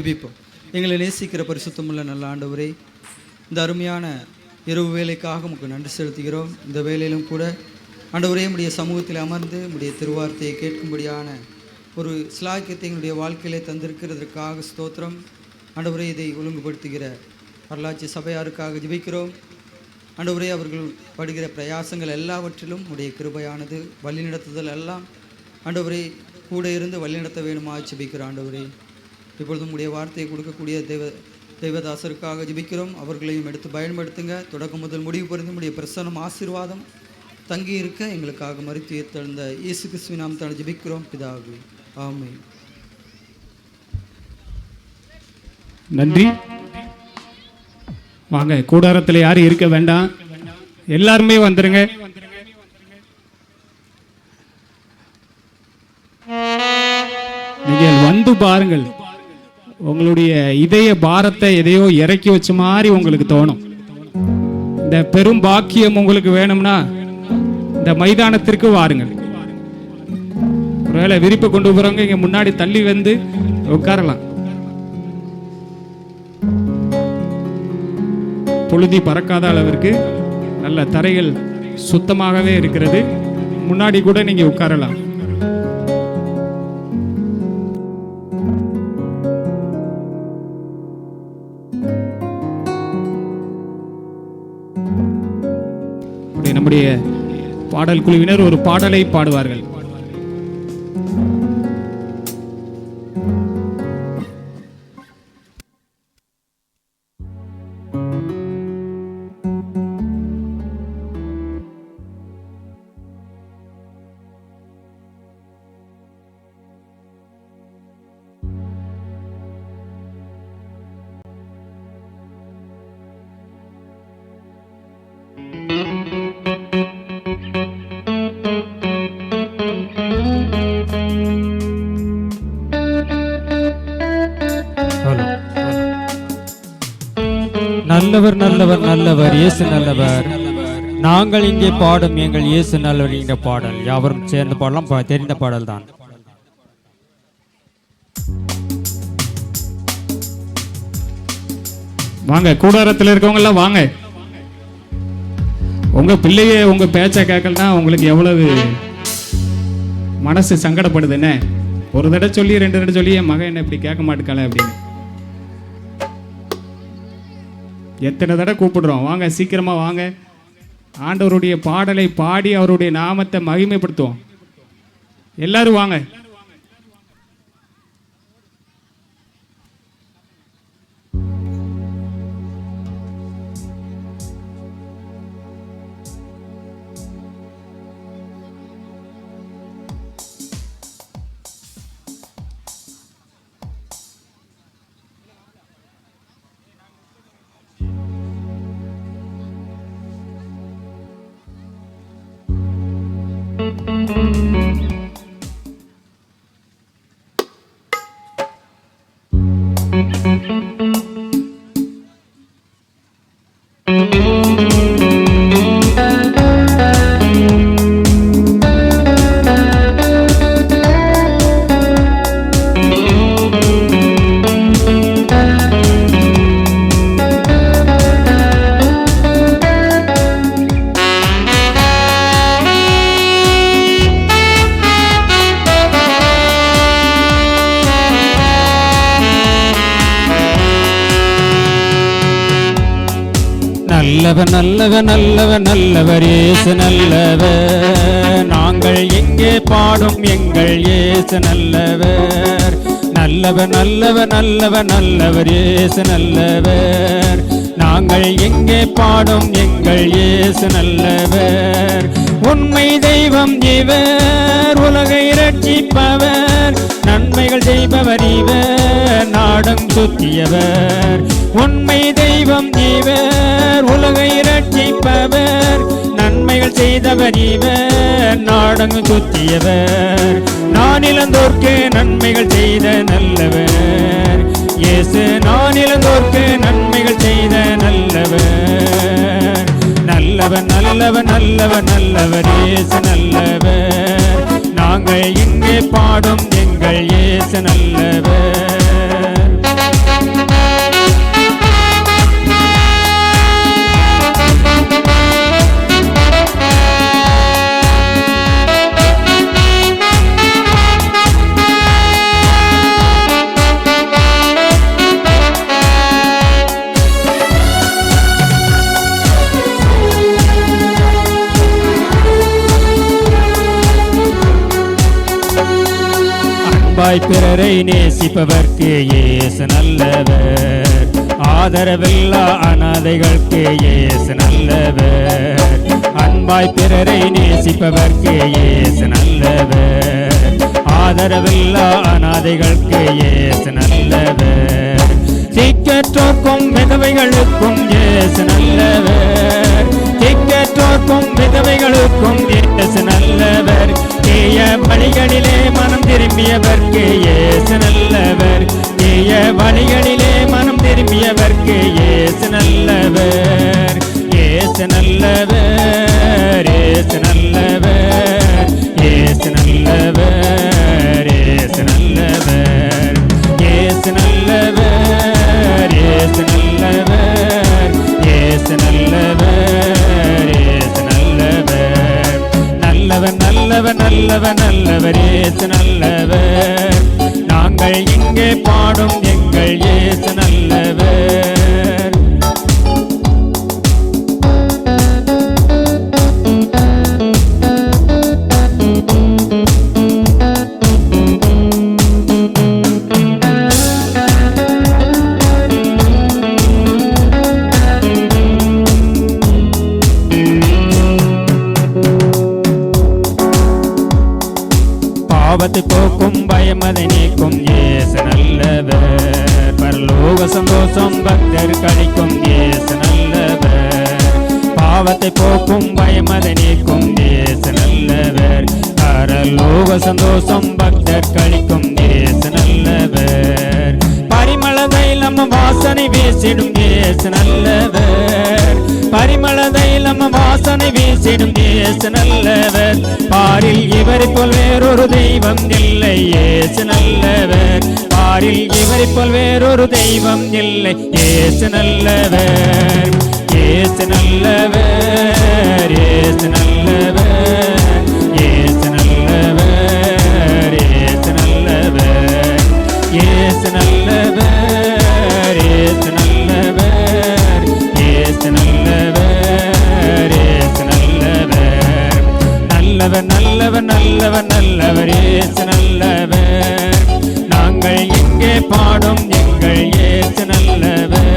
ஜெபிப்போம். எங்களை நேசிக்கிற பரிசுத்தமுள்ள நல்ல ஆண்டவரே, இந்த அருமையான இரவு வேலைக்காக உங்களுக்கு நன்றி செலுத்துகிறோம். இந்த வேலையிலும் கூட ஆண்டவரே, உடைய சமூகத்தில் அமர்ந்து உடைய திருவார்த்தையை கேட்கும்படியான ஒரு சிலாக்கியத்தை எங்களுடைய வாழ்க்கையிலே தந்திருக்கிறதற்காக ஸ்தோத்திரம். ஆண்டவரே, இதை ஒழுங்குபடுத்துகிற வரலாற்று சபையாருக்காக ஜெபிக்கிறோம். ஆண்டவரே, அவர்கள் படுகிற பிரயாசங்கள் எல்லாவற்றிலும் உடைய கிருபையானது, வழிநடத்துதல் எல்லாம் ஆண்டவரே கூட இருந்து வழிநடத்த வேணுமா ஜெபிக்கிறோம். ஆண்டவரே, இப்பொழுதும் உடைய வார்த்தையை கொடுக்கக்கூடிய தெய்வதாசருக்காக ஜெபிக்கிறோம். அவர்களையும் எடுத்து பயன்படுத்துங்க. தொடக்கம் முதல் முடிவு புரிந்து உடைய பிரசன்னம் ஆசீர்வாதம் தங்கி இருக்க எங்களுக்காக மரித்து உயிர்த்தெழுந்த இயேசு கிறிஸ்துவின் நாமத்தால் ஜெபிக்கிறோம் பிதாவே, ஆமென். நன்றி. வாங்க, கூடாரத்தில் யாரும் இருக்க வேண்டாம், எல்லாருமே வந்துருங்க. நீங்கள் வந்து பாருங்கள், உங்களுடைய இதய பாரத்தை எதையோ இறக்கி வச்ச மாதிரி உங்களுக்கு தோணும். இந்த பெரும் பாக்கியம் உங்களுக்கு வேணும்னா இந்த மைதானத்திற்கு வாருங்கள். ஒருவேளை விரிப்பு கொண்டு போறவங்க இங்க முன்னாடி தள்ளி வந்து உட்காரலாம். புழுதி பறக்காத அளவிற்கு நல்ல தரைகள் சுத்தமாகவே இருக்கிறது. முன்னாடி கூட நீங்க உட்காரலாம். நம்முடைய பாடல் குழுவினர் ஒரு பாடலை பாடுவார்கள். நல்லவர் நல்லவர் நல்லவர் இயேசு நல்லவர். நாங்கள் இங்கே பாடும் எங்கள் இயேசு நல்லவர் என்ற பாடல் யாவரும் சேர்ந்து பாடலாம். தெரிந்த பாடல் தான். வாங்க, கூடாரத்தில் இருக்கவங்க எல்லாம் வாங்க. உங்க பிள்ளைய உங்க பேச்ச கேட்கலன்னா உங்களுக்கு எவ்வளவு மனசு சங்கடப்படுதுன்னு. ஒரு தடவை சொல்லி 2 தடவை சொல்லி என் மகன் என்ன இப்படி கேட்க மாட்டேக்கல அப்படின்னு எத்தனை தடவை கூப்பிடுறோம். வாங்க, சீக்கிரமா வாங்க. ஆண்டவருடைய பாடலை பாடி அவருடைய நாமத்தை மகிமைப்படுத்துவோம். எல்லாரும் வாங்க. நல்லவர் நல்லவர் நல்லவர் நல்லவர் இயேசு நல்லவர். நாங்கள் எங்கே பாடும் எங்கள் இயேசு நல்லவர். நல்லவர் நல்லவர் நல்லவர் நல்லவர் இயேசு நல்லவர். நாங்கள் எங்கே பாடும் எங்கள் இயேசு நல்லவர். உண்மை தெய்வம் இவர், உலகை இரட்சிப்பவர், நன்மைகள் செய்பவர் இவர், நாடும் சுத்தியவர். உண்மை தெய்வம் இவர், உலகை இரட்சிப்பவர், நன்மைகள் செய்தவர் இவர், நாடங்கு சுத்தியவர். நான் இழந்தோர்க்கு நன்மைகள் செய்த நல்லவர் இயேசு. நான் இழந்தோர்க்கு நன்மைகள் செய்த நல்லவர். நல்லவர் நல்லவர் நல்லவர் நல்லவர் இயேசு நல்லவர். நாங்கள் இங்கே பாடும் எங்கள் இயேசு நல்லவர். அன்பாய் பிறரை நேசிப்பவர்க்கு இயேசு நல்லவர். ஆதரவில்லா அனாதைகளுக்கு இயேசு நல்லவர். அன்பாய் பிறரை நேசிப்பவர்க்கு இயேசு நல்லவர். ஆதரவில்லா அனாதைகளுக்கு இயேசு நல்லவர். திக்கற்றோர்க்கும் விதவைகளுக்கும் இயேசு நல்லவர். திக்கற்றோர்க்கும் விதவைகளுக்கும் இயேசு நல்லவர். தீய வழிகளிலே மனம் திரும்பியவர்க்கு இயேசு நல்லவர். தீய வழிகளிலே மனம் திரும்பியவர்க்கு இயேசு நல்லவர். இயேசு நல்லவர். இயேசு நல்லவர். இயேசு நல்லவர். இயேசு நல்லவர். இயேசு நல்லவர். இயேசு நல்லவர். இயேசு நல்லவர். இயேசு நல்லவர். நல்லவர் நல்லவர் நல்லவர் நல்லவர் இயேசு நல்லவர். நாங்கள் இங்கே பாடும் எங்கள் இயேசு நல்லவர். பாவத்தை போக்கும் பயமதை நீக்கும் இயேசு நல்லவர். பரலோக சந்தோஷம் பக்தர் கழிக்கும் இயேசு நல்லவர். பாவத்தை போக்கும் பயமதை நீக்கும் இயேசு நல்லவர். பரலோக சந்தோஷம் பக்தர் கழிக்கும் இயேசு நல்லவர். பரிமள தைலம் வாசனை வீசிடும் இயேசு நல்லவர். பரிமள தைலம் வாசனை வீசிடும் இயேசு நல்லவர். பாரில் இவரை போல் வேறொரு தெய்வம் இல்லை இயேசு நல்லவர். பாரில் இவரை போல் வேறொரு தெய்வம் இல்லை இயேசு நல்லவர். இயேசு நல்லவர். இயேசு நல்லவர். இயேசு நல்லவர். இயேசு நல்லவர். இயேசு நல்லவர். இயேசு நல்லவர். இயேசு நல்லவர். இயேசு நல்லவர். நல்லவர் நல்லவர் நல்லவர் நல்லவர் இயேசு நல்லவர். நாங்கள் இங்கே பாடும் எங்கள் இயேசு நல்லவர்.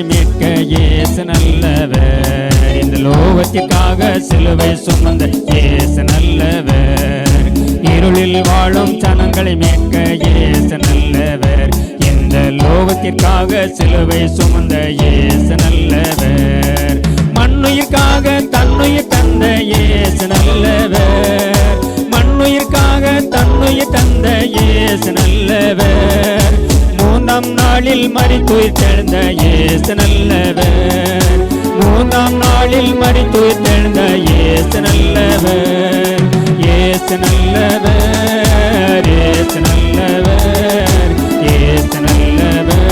மீட்க இயேசு நல்லவர். இந்த லோகத்திற்காக சிலுவை சுமந்த இயேசு நல்லவர். இருளில் வாழும் ஜனங்களை மீட்க இயேசு நல்லவர். இந்த லோகத்திற்காக சிலுவை சுமந்த இயேசு நல்லவர். மண்ணுயிர்க்காக தன்னுயிர் தந்த இயேசு நல்லவர். மண்ணுயிர்க்காக தன்னுயிர் தந்த இயேசு நல்லவர். மூன்றாம் நாளில் மரித்துயிர் தெழுந்த இயேசு நல்லவர். மூன்றாம் நாளில் மரித்துயிர் தெழுந்த இயேசு நல்லவர். இயேசு நல்லவர். இயேசு நல்லவர். இயேசு நல்லவர்.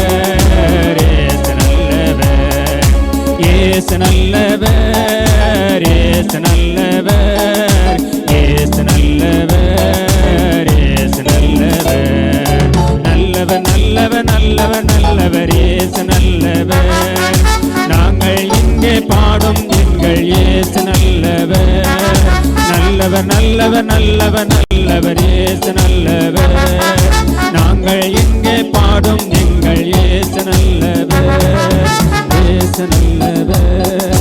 இயேசு நல்லவர். இயேசு நல்லவர். இயேசு நல்லவர். இயேசு நல்லவர். இயேசு நல்லவர். நல்லவர் நல்லவர் நல்லவர் நல்லவர் இயேசு நல்லவர். நாங்கள் இங்கே பாடும் எங்கள் இயேசு நல்லவர். நல்லவர் நல்லவர் நல்லவர் நல்லவர் இயேசு நல்லவர். நாங்கள் இங்கே பாடும் எங்கள் இயேசு நல்லவர். இயேசு நல்லவர்.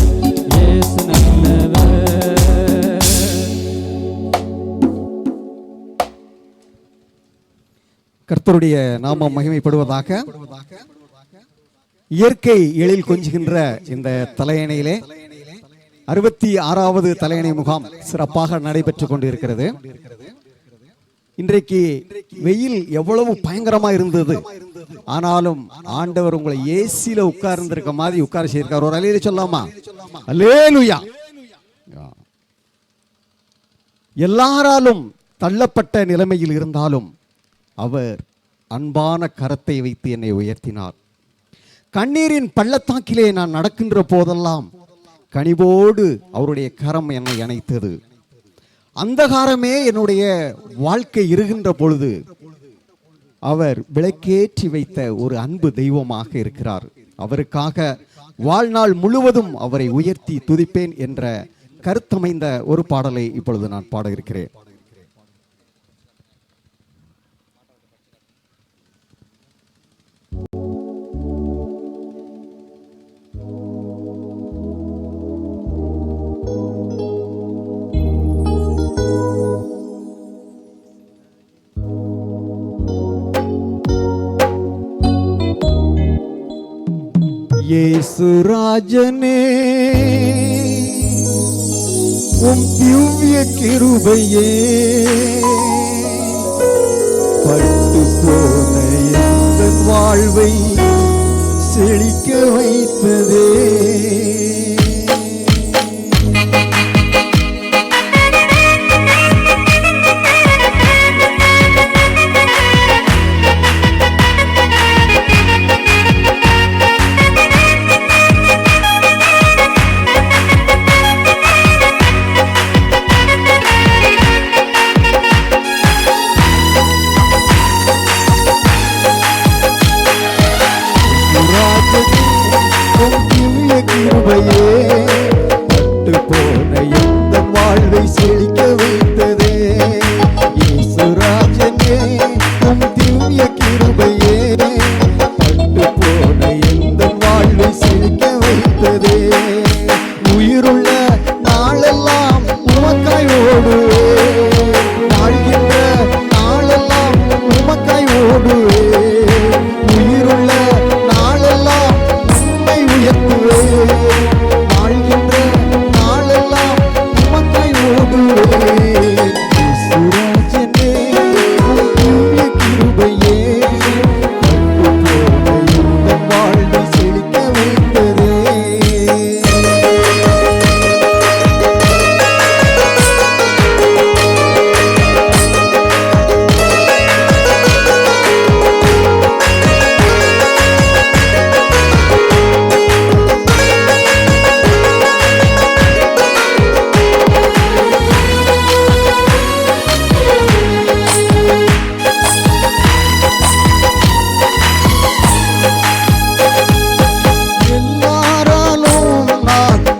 இயேசு நல்லவர். கர்த்தருடைய நாமம் மகிமைப்படுவதாக. இயற்கை எழில் கொஞ்சுகின்ற இந்த தலையணையிலே 66வது தலையணை முகாம் சிறப்பாக நடைபெற்றுக் கொண்டிருக்கிறது. இன்றைக்கு வெயில் எவ்வளவு பயங்கரமா இருந்தது, ஆனாலும் ஆண்டவர் உங்களை ஏசியில உட்கார்ந்திருக்க மாதிரி உட்கார செய்திருக்கார். ஒரு அல்லேலூயா சொல்லாமா? அல்லேலூயா. எல்லாராலும் தள்ளப்பட்ட நிலைமையில் இருந்தாலும் அவர் அன்பான கரத்தை வைத்து என்னை உயர்த்தினார். கண்ணீரின் பள்ளத்தாக்கிலே நான் நடக்கின்ற போதெல்லாம் கனிவோடு அவருடைய கரம் என்னை அணைத்தது. அந்தகாரமே என்னுடைய வாழ்க்கை இருக்கின்ற பொழுது அவர் விளக்கேற்றி வைத்த ஒரு அன்பு தெய்வமாக இருக்கிறார். அவருக்காக வாழ்நாள் முழுவதும் அவரை உயர்த்தி துதிப்பேன் என்ற கருத்தமைந்த ஒரு பாடலை இப்பொழுது நான் பாட இருக்கிறேன். இயேசுராஜனே உம் திவ்ய கிருபையே பட்டு போன எங்கள் வாழ்வை செழிக்க வைத்ததே. பட்டு போன எந்த வாழ்வை செழிக்க வைத்ததே. இயேசுராஜனே உம் திவ்ய கிருபையே பட்டு போன எந்த வாழ்வை செழிக்க வைத்ததே. உயிருள்ள நாளெல்லாம் உமக்காய் ஓடுவே, வாழ்கின்ற நாளெல்லாம் உமக்காய் ஓடுவே. உயிருள்ள நாளெல்லாம் உம்மை உயர்த்துவே, வாழ்கின்ற நாளெல்லாம் உமக்காய் ஓடுவே. இயேசுராஜனே உம் திவ்ய கிருபையே பட்டு போன இந்த வாழ்வை செழிக்க வைத்ததே.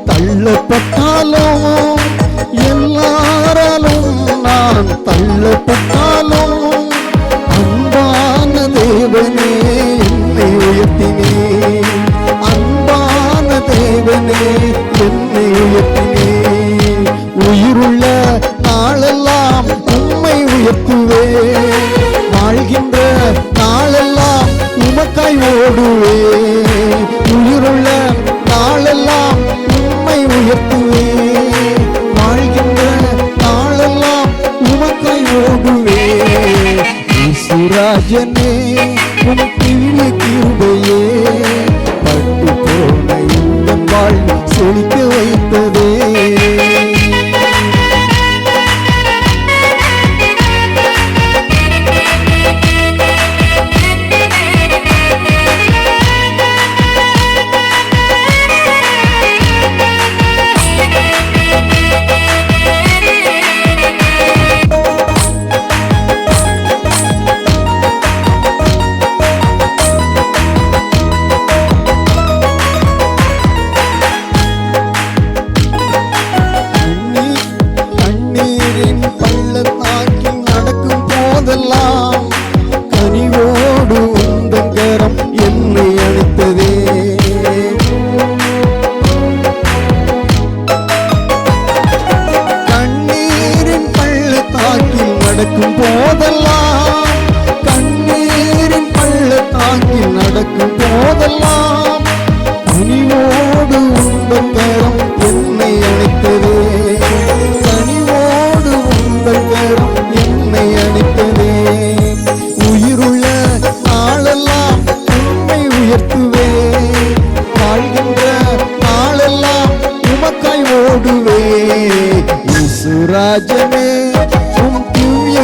தள்ளப்பட்டாலும் எல்லாராலும் நான் தள்ளப்பட்டாலும் அன்பான தேவனே என்னை உயர்த்தினே. அன்பான தேவனே என்னை உயர்த்தினே. உயிருள்ள நாளெல்லாம் உம்மை உயர்த்துவே, வாழ்கின்ற நாளெல்லாம் உமக்காய் ஓடுவே. உயிருள்ள நாளெல்லாம் உம்மை உயர்த்துவே, வாழ்கின்ற நாளெல்லாம் உமக்காய் ஓடுவே. இயேசுராஜனே உம் திவ்ய கிருபையே பட்டு போன இந்த வாழ்வை செழிக்க வைத்ததே. கண்ணீரின் பள்ளத்தாக்கில் நடக்கும் போதெல்லாம் கனிவோடு உந்தன் கரம் என்னை அழைத்ததே. கண்ணீரின் பள்ளத்தாக்கில் நடக்கும் போதெல்லாம், கண்ணீரின் பள்ளத்தாக்கில் நடக்கும் போதெல்லாம் கனிவோடு உந்தன் கரம் என்னை அழைத்ததே. கனிவோடு உந்தன் கரம் என்னை அழைத்ததே. உயிருள்ள நாளெல்லாம் உம்மை உயர்த்துவே, வாழ்கின்ற நாளெல்லாம் உமக்காய் ஓடுவே. இயேசுராஜனே உம் திவ்ய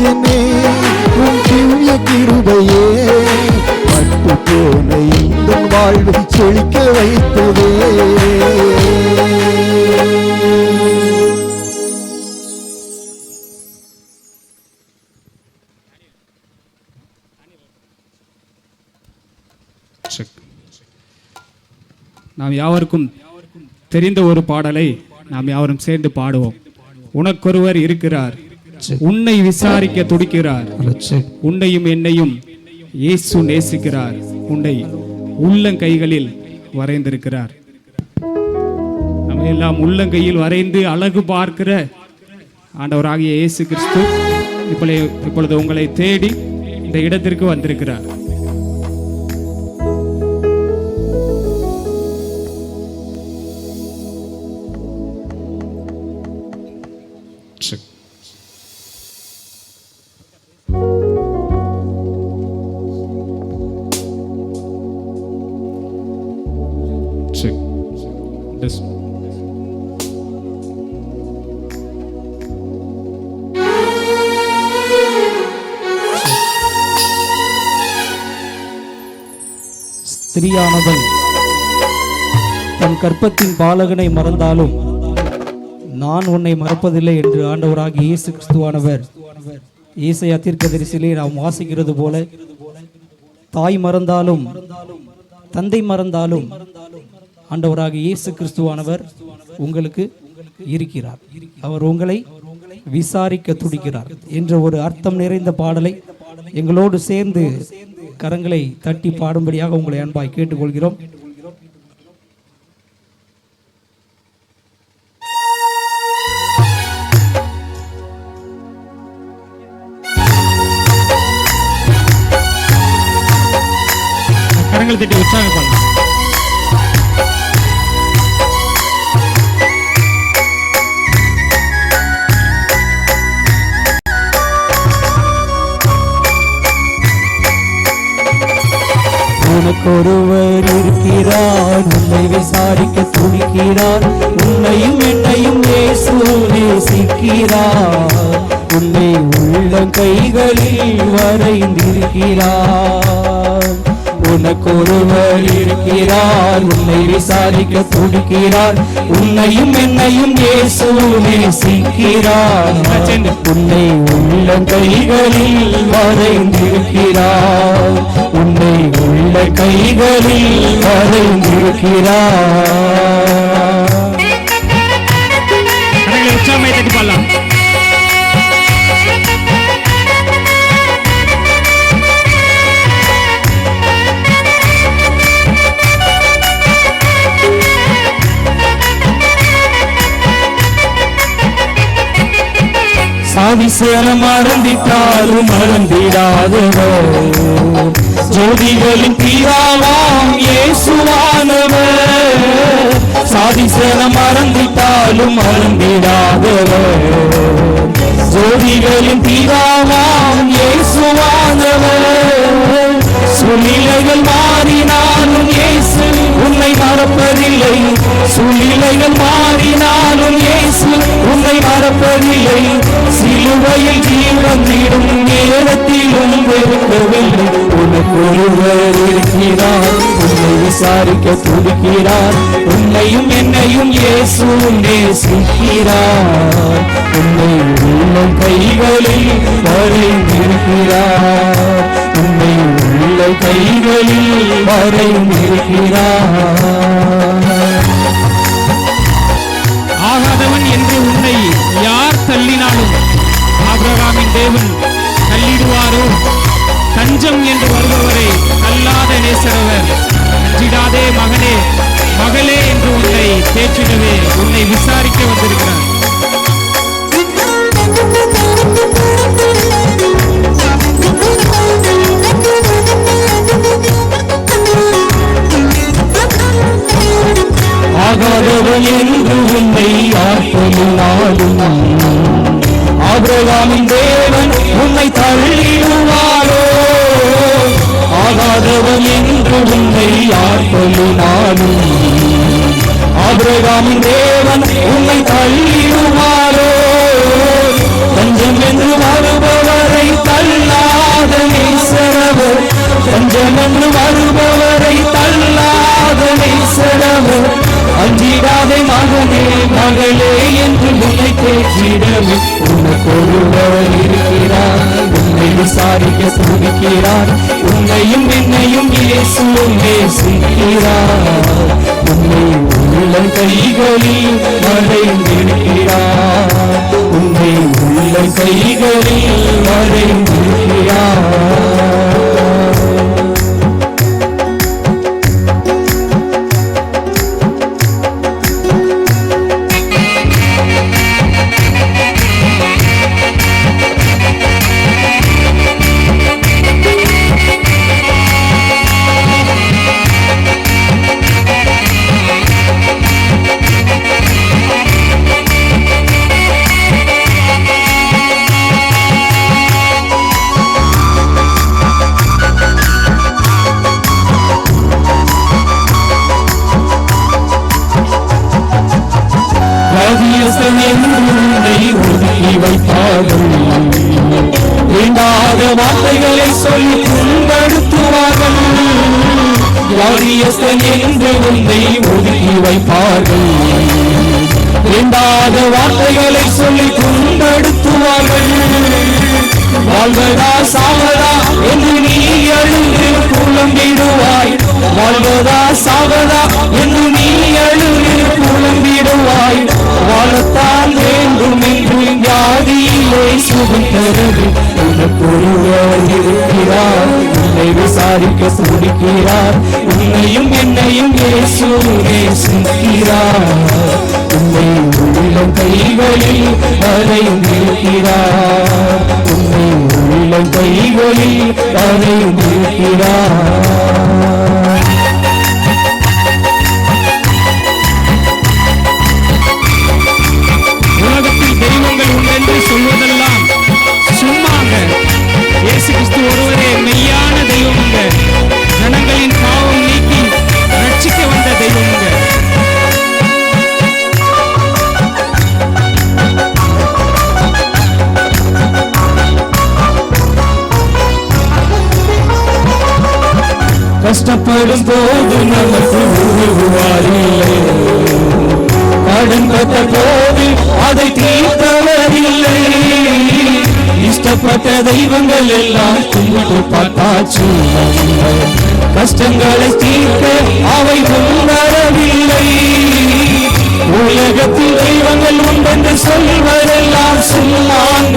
ராஜனே உன் திவ்ய கிருபையே பட்டு போன இந்த வாழ்வு செழிக்க வைத்ததே. நாம் யாவருக்கும் தெரிந்த ஒரு பாடலை நாம் யாவரும் சேர்ந்து பாடுவோம். உனக்கொருவர் இருக்கிறார், உன்னை விசாரிக்க துடிக்கிறார், உன்னையும் என்னையும் இயேசு நேசிக்கிறார், உன்னை உள்ளங்கைகளில் வரைந்திருக்கிறார். நம்ம எல்லாம் உள்ளங்கையில் வரைந்து அழகு பார்க்கிற ஆண்டவராகிய இயேசு கிறிஸ்து இப்பொழுது உங்களை தேடி இந்த இடத்திற்கு வந்திருக்கிறார். ஸ்திரீயானவள் தன் கற்பத்தின் பாலகனை மறந்தாலும் நான் உன்னை மறப்பதில்லை என்று ஆண்டவராகிய இயேசு கிறிஸ்துவானவர் ஏசாயா தீர்க்கதரிசியிலே நாம் வாசிக்கிறது போல, தாய் மறந்தாலும் தந்தை மறந்தாலும் ஆண்டவராகிய இயேசு கிறிஸ்துவானவர் உங்களுக்கு இருக்கிறார், அவர் உங்களை விசாரிக்க துடிக்கிறார் என்ற ஒரு அர்த்தம் நிறைந்த பாடலை எங்களோடு சேர்ந்து கரங்களை தட்டி பாடும்படியாக உங்களை அன்பாய் கேட்டுக்கொள்கிறோம். கரங்களை தட்டி உற்சாகப்படலாம். உனக்கொருவர் இருக்கிறார், உன்னை விசாரிக்க துடிக்கிறார், உன்னையும் என்னையும் இயேசு நேசிக்கிறார், உன்னை உள்ளங்கைகளில் வரைந்திருக்கிறார். உனக்கொருவர் இருக்கிறார், உன்னை விசாரிக்க துடிக்கிறார், உன்னையும் என்னையும் இயேசு நேசிக்கிறார், உன்னை உள்ளங்கைகளில் வரைந்திருக்கிறார், உன்னை உள்ள கைகளில் வரைந்திருக்கிறார். உற்சாகமே தட்டி பாடலாம். சாதிசேர மறந்திட்டாலும் மறந்திடாதவர், ஜோதிகளின் பிதாவாம் இயேசுவானவர். சாதிசேர மறந்திட்டாலும் மறந்திடாதவர், ஜோதிகளின் பிதாவாம் இயேசுவானவர். சூழ்நிலைகள் மாறினாலும் இயேசு உன்னை மறப்பதில்லை, சூழ்நிலைகள் மாறினாலும் இயேசு உன்னை மறப்பதில்லை, சிலுவையில் ஜீவன் விடும் நேரத்திலும் வெறுக்கவில்லை. உனக்கொருவர் இருக்கிறார், உன்னை விசாரிக்க துடிக்கிறார், உன்னையும் என்னையும் இயேசு நேசிக்கிறார், உன்னை உள்ள கைகளில் வரைந்திருக்கிறார், உன்னை உள்ள கைகளில் வரைந்திருக்கிறார். ஆகாதவன் என்று உன்னை யார் தள்ளினாலும் ஆபிரகாமின் தேவன் தள்ளிடுவாரோ? தஞ்சம் என்று வருபவரை தள்ளாத நேசரவர். அஞ்சிடாதே மகனே மகளே என்று உன்னை தேற்றிடவே உன்னை விசாரிக்க வந்திருக்கிறார். ஆகாதவன் என்று உன்னை ஆட்கொள்ளாலும் ஆபிரகாமின் தேவன் உன்னை தள்ளிடுவாரோ? ஆகாதவன் என்று உன்னை ஆட்கொள்ளாலும் ஆபிரகாமின் தேவன் உன்னை தள்ளிடுவாரோ? தஞ்சம் என்று வருபவரை விசாரிக்க துடிக்கிறார். உன்னையும் என்னையும் இயேசு நேசிக்கிறார். உன்னை உள்ளம் கைகளில் வரைந்திருக்கிறார். உன்னை உள்ளம் கைகளில் வரைந்திருக்கிறார். ஒதுக்கி வைப்பார்கள். வேண்டாத வார்த்தைகளை சொல்லி புண்படுத்துவார்கள். வாரியஸ்தன் என்று உன்னை ஒதுக்கி வைப்பார்கள். வேண்டாத வார்த்தைகளை சொல்லி புண்படுத்துவார்கள். வாழ்வதா சாவதா என்று நீ எழுந்து புலம்பிடுவாய். வாழ்வதா சாவதா என்று நீ எழுந்து புலம்பிடுவாய். வாழத்தான் வேண்டும் என்று வியாதியிலே சுகம் தருது உனக்கொருவர் இருக்கிறார். உன்னை விசாரிக்க துடிக்கிறார். உன்னையும் என்னையும் இயேசு நேசிக்கிறார். உன்னை உள்ளம் கைகளில் வரைந்திருக்கிறார். உன்னை உள்ளம் கைகளில் வரைந்திருக்கிறார். சொல்வதெல்லாம் சும்மாங்க. இயேசு கிறிஸ்து ஒருவரே மெய்யான தெய்வம்ங்க. ஜனங்களின் பாவம் நீக்கி ரட்சிக்க வந்த தெய்வம்ங்க. கஷ்டப்படும் போது நமக்கு உருவாரில்லை. கடன் பட்ட போது அதை தீர்த்தவரில்லை. இஷ்டப்பட்ட தெய்வங்கள் எல்லாம் கும்பிட்டு பார்த்தாச்சு. கஷ்டங்களை தீர்க்க அவை முன்வரவில்லை. உலகத்தில் தெய்வங்கள் உண்டென்று சொல்வதெல்லாம் சொன்னாங்க.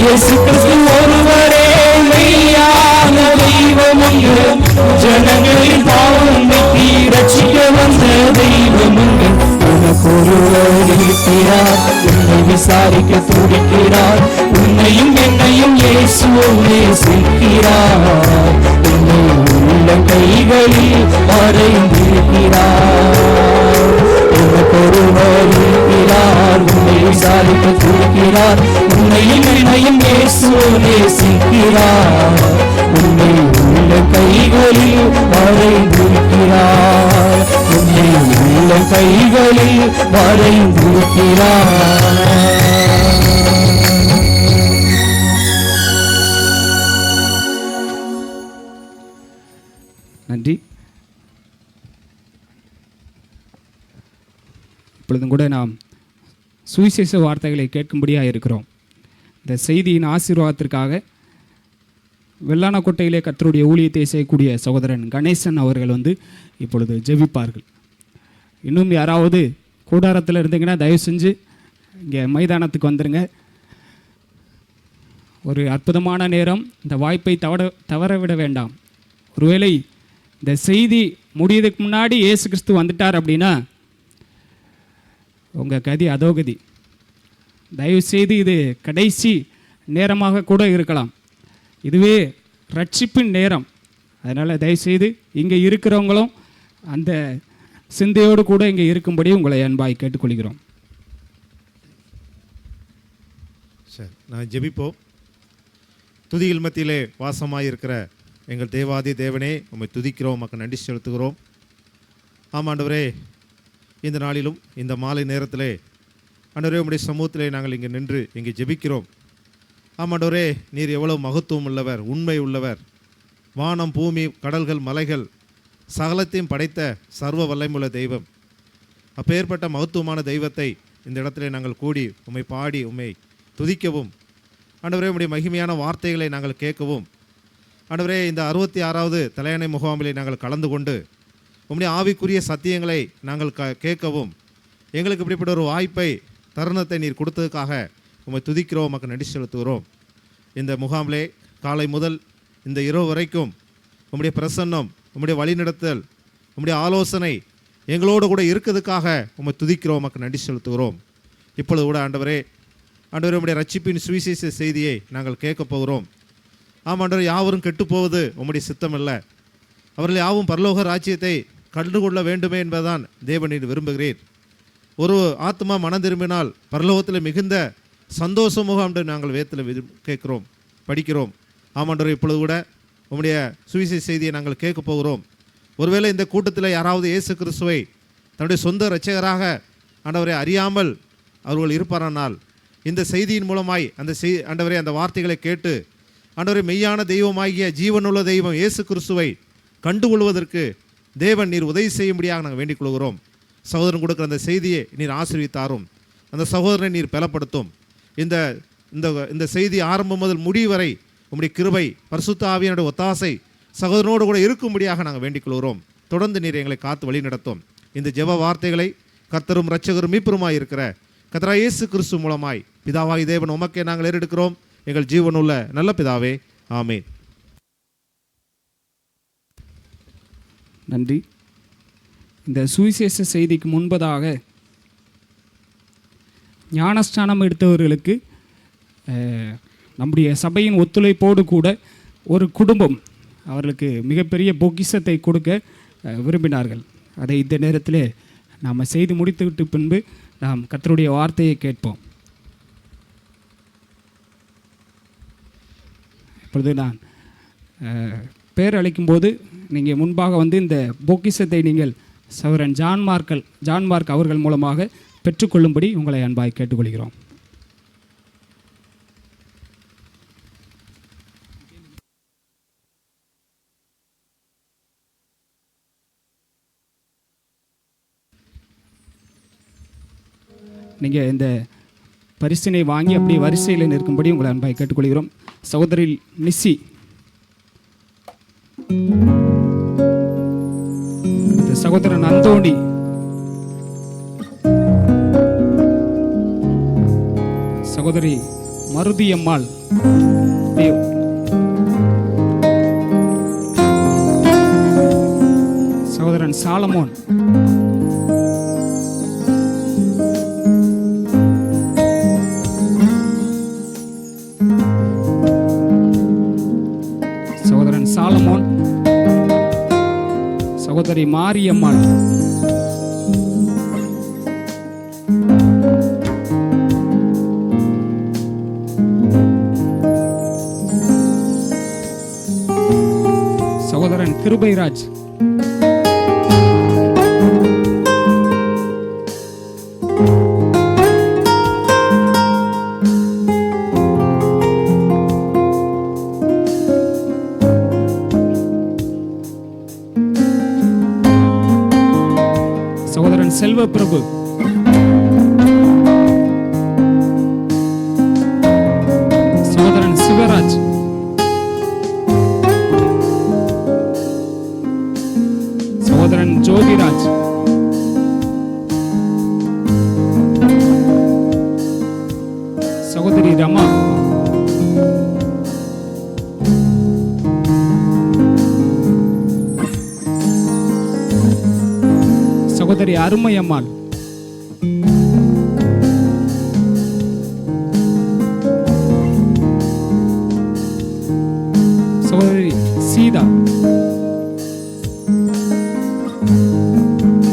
இயேசு கிறிஸ்து ஒருவரே மெய்யான தெய்வம் உண்டு. ஜனங்களின் பாவம் நீக்கி ரட்சிக்க வந்த தெய்வம் உண்டு. உனக்கொருவர் இருக்கிறார். உன்னை விசாரிக்க துடிக்கிறார். உன்னையும் என்னையும் இயேசு நேசிக்கிறார். உன்னை உள்ள கைகளில் வரைந்திருக்கிறார். உனக்கொருவர் இருக்கிறார். உன்னை விசாரிக்க துடிக்கிறார். உன்னையும் என்னையும் இயேசு நேசிக்கிறார். உன்னை உள்ள கைகளில் வரைந்திருக்கிறார். உன்னை உள்ள கைகளில் வரைந்திருக்கிறார். நன்றி. இப்பொழுதும் கூட நாம் சுவிசேஷ வார்த்தைகளை கேட்கும்படியாக இருக்கிறோம். இந்த செய்தியின் ஆசீர்வாதத்திற்காக வெள்ளானக்கோட்டையிலே கர்த்தருடைய ஊழியத்தை செய்யக்கூடிய சகோதரன் கணேசன் அவர்கள் இப்பொழுது ஜெபிப்பார்கள். இன்னும் யாராவது கூடாரத்தில் இருந்தீங்கன்னா தயவு செஞ்சு இங்கே மைதானத்துக்கு வந்துடுங்க. ஒரு அற்புதமான நேரம். இந்த வாய்ப்பை தவற விட வேண்டாம். ஒருவேளை இந்த செய்தி முடியதுக்கு முன்னாடி இயேசு கிறிஸ்து வந்துட்டார் அப்படின்னா உங்கள் கதி அதோகதி. தயவுசெய்து இது கடைசி நேரமாக கூட இருக்கலாம். இதுவே ரட்சிப்பின் நேரம். அதனால் தயவுசெய்து இங்கே இருக்கிறவங்களும் அந்த சிந்தையோடு கூட இங்கே இருக்கும்படி உங்களை அன்பாய் கேட்டுக்கொள்கிறோம். சரி, நான் ஜெபிப்போம். துதியில் மத்தியிலே வாசமாயிருக்கிற எங்கள் தேவாதி தேவனே, உம்மை துதிக்கிறோம், உமக்கு நன்றி செலுத்துகிறோம். ஆமாண்டவரே, இந்த நாளிலும் இந்த மாலை நேரத்திலே ஆண்டவரே உம்முடைய சமூகத்திலே நாங்கள் இங்கே நின்று இங்கே ஜெபிக்கிறோம். ஆமாண்டவரே, நீர் எவ்வளவு மகத்துவம் உள்ளவர், உண்மை உள்ளவர். வானம், பூமி, கடல்கள், மலைகள் சகலத்தையும் படைத்த சர்வ வல்லமையுள்ள தெய்வம். அப்பேற்பட்ட மகத்துவமான தெய்வத்தை இந்த இடத்துல நாங்கள் கூடி உம்மை பாடி உம்மை துதிக்கவும், ஆண்டவரே உம்முடைய மகிமையான வார்த்தைகளை நாங்கள் கேட்கவும், ஆண்டவரே இந்த 66வது தலையணை முகாமிலே நாங்கள் கலந்து கொண்டு உம்முடைய ஆவிக்குரிய சத்தியங்களை நாங்கள் கேட்கவும் எங்களுக்கு இப்படிப்பட்ட ஒரு வாய்ப்பை தருணத்தை நீர் கொடுத்ததுக்காக உம்மை துதிக்கிறோம், உமக்கு நன்றி செலுத்துகிறோம். இந்த முகாமிலே காலை முதல் இந்த இரவு வரைக்கும் உம்முடைய பிரசன்னம், உம்முடைய வழிநடத்தல், உம்முடைய ஆலோசனை எங்களோடு கூட இருக்கிறதுக்காக உம்மை துதிக்கிறோம், உமக்கு நன்றி செலுத்துகிறோம். இப்பொழுது கூட ஆண்டவரே உம்முடைய ரட்சிப்பின் சுவிசேஷ செய்தியை நாங்கள் கேட்க போகிறோம். ஆமாண்டவர், யாவரும் கெட்டு போவது உம்முடைய சித்தம் இல்லை, அவர்கள் யாவும் பரலோக ராஜ்யத்தை கண்டுகொள்ள வேண்டுமே என்பதுதான் தேவனின் விரும்புகிறீர். ஒரு ஆத்மா மனம் திரும்பினால் பரலோகத்தில் மிகுந்த சந்தோஷமாக என்று நாங்கள் வேதத்தில் கேட்குறோம், படிக்கிறோம். ஆமாண்டவர், இப்பொழுது கூட உம்முடைய சுவிசேஷ செய்தியை நாங்கள் கேட்க போகிறோம். ஒருவேளை இந்த கூட்டத்தில் யாராவது இயேசு கிறிஸ்துவை தன்னுடைய சொந்த இரட்சகராக ஆண்டவரை அறியாமல் அவர்கள் இருப்பாரானால் இந்த செய்தியின் மூலமாய் ஆண்டவரே அந்த வார்த்தைகளை கேட்டு ஆண்டவரே மெய்யான தெய்வமாகிய ஜீவனுள்ள தெய்வம் இயேசு கிறிஸ்துவை கண்டுகொள்வதற்கு தேவன் நீர் உதவி செய்யும்படியாக நாங்கள் வேண்டிக் கொள்கிறோம். சகோதரன் கொடுக்குற அந்த செய்தியை நீர் ஆசீர்வதித்தாரும், அந்த சகோதரனை நீர் பலப்படுத்தும். இந்த இந்த செய்தி ஆரம்பம் முதல் முடிவு வரை உம்முடைய கிருபை, பரிசுத்த ஆவியானுடைய ஒத்தாசை சகோதரனோடு கூட இருக்கும்படியாக நாங்கள் வேண்டிக் கொள்கிறோம். தொடர்ந்து நீர் எங்களை காத்து வழி நடத்தும். இந்த ஜெப வார்த்தைகளை கர்த்தரும் இரட்சகரும் மீட்பருமாய் இருக்கிற கர்த்தராகிய இயேசு கிறிஸ்து மூலமாய் பிதாவாகிய தேவன் உமக்கே நாங்கள் ஏறெடுக்கிறோம், எங்கள் ஜீவனுள்ள நல்ல பிதாவே, ஆமென். நன்றி. இந்த சுவிசேஷ செய்திக்கு முன்பதாக ஞானஸ்நானம் எடுத்தவர்களுக்கு நம்முடைய சபையின் ஒத்துழைப்போடு கூட ஒரு குடும்பம் அவர்களுக்கு மிகப்பெரிய பொக்கிஷத்தை கொடுக்க விரும்பினார்கள். அதை இந்த நேரத்தில் நாம் செய்து முடித்துவிட்டு பின்பு நாம் கர்த்தருடைய வார்த்தையை கேட்போம். இப்பொழுது நான் பேர் அழைக்கும்போது நீங்கள் முன்பாக வந்து இந்த பொக்கிஷத்தை நீங்கள் சகோதரன் ஜான் மார்க் அவர்கள் மூலமாக பெற்றுக்கொள்ளும்படி உங்களை அன்பாய் கேட்டுக்கொள்கிறோம். நீங்கள் இந்த பரிசினை வாங்கி அப்படி வரிசையில் நிற்கும்படி உங்களை அன்பாய் கேட்டுக்கொள்கிறோம். சகோதரி நிசி, சகோதரன் அந்தோணி, சகோதரி மருதியம்மாள், சகோதரன் சாலமோன், சகோதரி மாரியம்மாள், சகோதரன் கிருபைராஜ், செல்வ பிரபு, சகோதரன் சிவராஜ், சகோதரன் ஜோதிராஜ், சகோதரி ரமா, சகோதரி அருமையம்மாள், சகோதரி சீதா,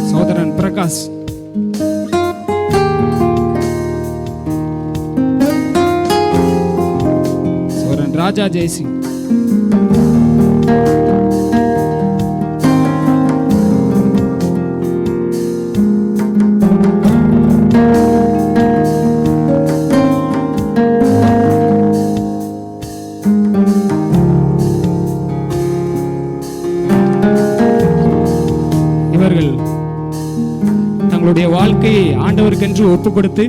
சகோதரன் பிரகாஷ், சகோதரன் ராஜா ஜெயசிங், தங்களுடைய வாழ்க்கையை ஆண்டவருக்கென்று ஒப்பு கொடுத்து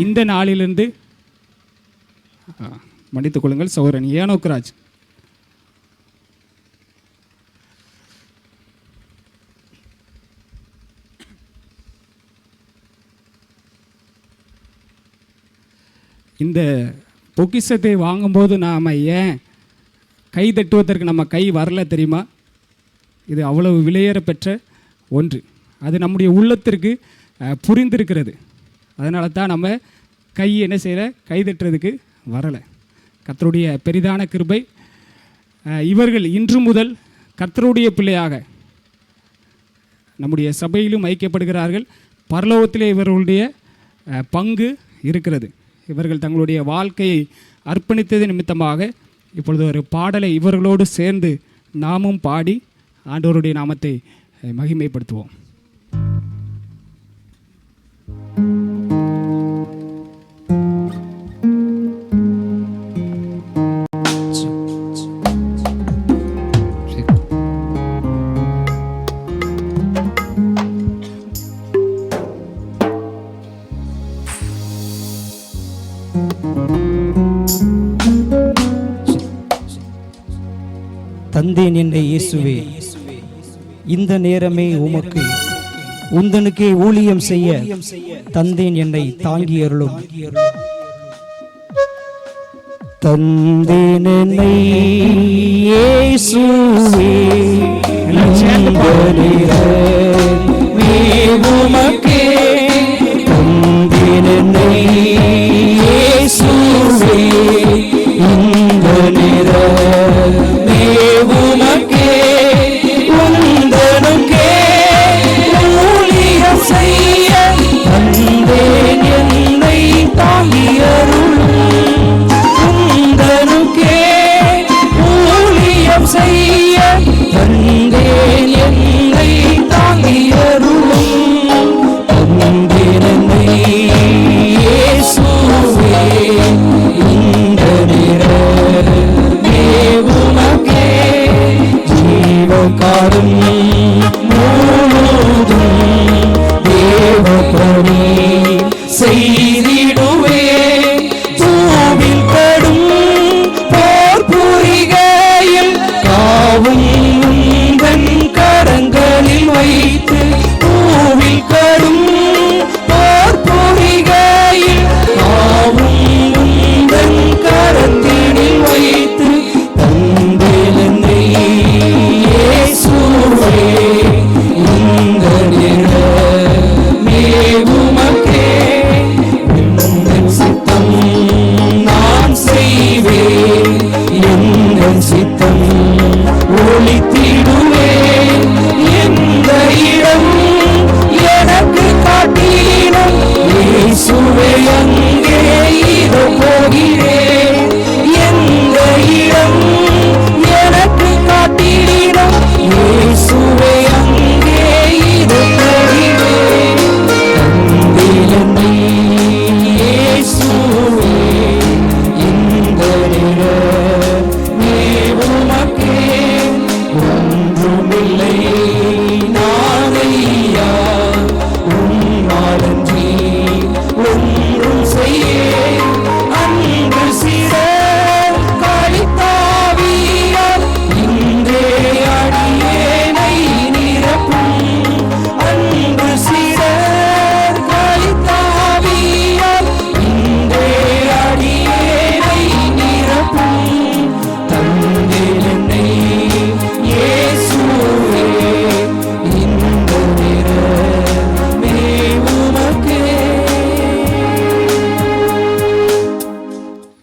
இந்த நாளிலிருந்து மன்னித்துக் கொள்ளுங்கள், சகோதரன் ஏனோக்ராஜ். இந்த பொக்கிஷத்தை வாங்கும்போது நாம் ஏன் கை தட்டுவதற்கு நம்ம கை வரல தெரியுமா? இது அவ்வளவு விலையேற பெற்ற ஒன்று. அது நம்முடைய உள்ளத்திற்கு புரிந்திருக்கிறது. அதனால தான் நம்ம கை என்ன செய்யலை, கை தட்டுறதுக்கு வரலை. கர்த்தருடைய பெரிதான கிருபை. இவர்கள் இன்று முதல் கர்த்தருடைய பிள்ளையாக நம்முடைய சபையிலும் ஐக்கியப்படுகிறார்கள். பரலோகத்திலே இவர்களுடைய பங்கு இருக்கிறது. இவர்கள் தங்களுடைய வாழ்க்கையை அர்ப்பணித்தது நிமித்தமாக இப்பொழுது ஒரு பாடலை இவர்களோடு சேர்ந்து நாமும் பாடி ஆண்டவருடைய நாமத்தை மகிமைப்படுத்துவோம். தந்தேன் என்னை இயேசுவே, இந்த நேரமே உமக்கு உந்தனுக்கே ஊழியம் செய்ய தந்தேன் என்னை தாங்கி அருளும். தந்தேன் என்னை இயேசுவே, உமக்கே தந்தேன் என்னை இயேசுவே, இந்த நேரமே உமக்கே உந்தனுக்கே ஊழியம் செய்ய தந்தேன் என்னை தாங்கி அருளும். உந்தனுக்கே ஊழியம் செய்ய தந்தேன் என்னை தாங்கி அருளும். தந்தேன் என்னை இயேசுவே, இந்த நேரமே உமக்கே ஜீவகாலம் முழுதும் தேவபணி செய்திடுவே. தூவில் கடும் போர் புரிகையில் காவும் உந்தன் கரங்களில் வைத்து, தூவில் கடும் போர் புரிகையில் காவும் உந்தன் கரத்தினில் வைத்து தந்தேன் என்னை இயேசுவே, இந்த நேரமே உமக்கே உந்தன் சித்தம் நான் செய்வேன். எந்தன் சித்தம் ஒளித்திடுவேன். எந்த இடம் எனக்கு காட்டினும் இயேசுவே அங்கே இதோ போகிறேன். எந்த இடம் எனக்கு காட்டினும் இயேசுவே அங்கே இதோ போகிறேன். தந்தேன் என்னை இயேசுவே, இந்த நேரமே உமக்கே ஒன்றுமில்லை நானையா, உம்மாலன்றி ஒன்றும் செய்யேன். அன்று சிறர் கழித்தாவியால் இன்றே அடியேனை நிரப்பும். அன்று சிறர் கழித்தாவியால் இன்றே அடியேனை நிரப்பும். தந்தேன் என்னை இயேசுவே, இந்த நேரமே உமக்கே.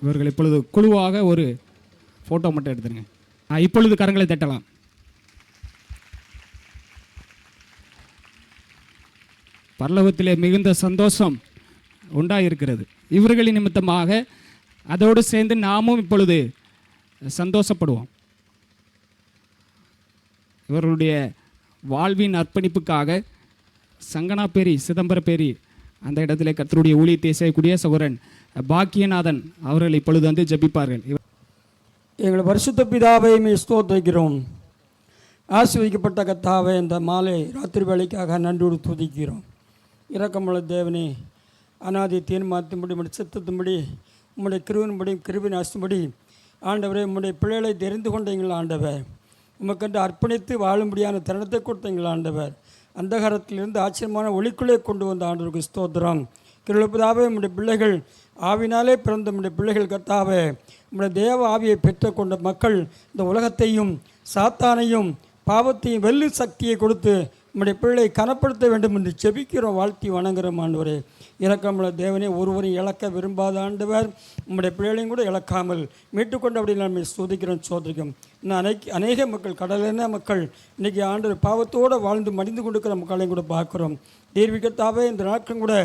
இவர்கள் இப்பொழுது குழுவாக ஒரு ஃபோட்டோ மட்டும் எடுத்துருங்க. இப்பொழுது கரங்களை தட்டலாம். பரலோகத்திலே மிகுந்த சந்தோஷம் உண்டாயிருக்கிறது இவர்களின் நிமித்தமாக. அதோடு சேர்ந்து நாமும் இப்பொழுது சந்தோஷப்படுவோம். இவர்களுடைய வாழ்வின் அர்ப்பணிப்புக்காக சங்கனாப்பேரி சிதம்பரப்பேரி அந்த இடத்திலே கர்த்தருடைய ஊழியத்தை செய்யக்கூடிய சகோதரன் பாக்கியநாதன் அவர்கள் இப்பொழுது வந்து ஜெபிப்பார்கள். எங்கள் பரிசுத்த பிதாவை ஸ்தோத்திரிக்கிறோம். ஆசீர்வதிக்கப்பட்ட கர்த்தாவே, இந்த மாலை ராத்திரி வேளைக்காக நன்றோடு துதிக்கிறோம். இரக்கமுள்ள தேவனே, அநாதி தீர்மானத்தின்படி சித்தத்தின்படி உம்முடைய கிருவின்படி கிருபின் அசுபடி ஆண்டவரே உம்முடைய பிள்ளைகளை தெரிந்து கொண்டீங்கள் ஆண்டவர். உமக்கென்று அர்ப்பணித்து வாழும்படியான தருணத்தை கொடுத்தீங்கள் ஆண்டவர். அந்தகாரத்திலிருந்து ஆச்சரியமான ஒளிக்குள்ளே கொண்டு வந்த ஆண்டவருக்கு ஸ்தோத்திரம். கிருபையாவே உம்முடைய பிள்ளைகள் ஆவினாலே பிறந்த உம்முடைய பிள்ளைகள் கர்த்தாவே உம்முடைய தேவ ஆவியை பெற்றுக்கொண்ட மக்கள் இந்த உலகத்தையும் சாத்தானையும் பாவத்தையும் வெல்லு சக்தியை கொடுத்து உம்முடைய பிள்ளை கனப்படுத்த வேண்டும் என்று செபிக்கிறோம், வாழ்த்தி வணங்குகிறோம் ஆண்டவரே. இறக்கமுள்ள தேவனே, ஒருவரையும் இழக்க விரும்பாத ஆண்டவர் உம்முடைய பிள்ளைகளையும் கூட இழக்காமல் மீட்டுக்கொண்டு அப்படி நம்ம சோதிக்கிறோம் சோதிக்கும். இன்னும் அநேக மக்கள் கடலின மக்கள் இன்றைக்கி ஆண்டவர் பாவத்தோடு வாழ்ந்து மடிந்து கொடுக்குற மக்களையும் கூட பார்க்குறோம். தேர்விக்கத்தாவே இந்த நாட்களும் கூட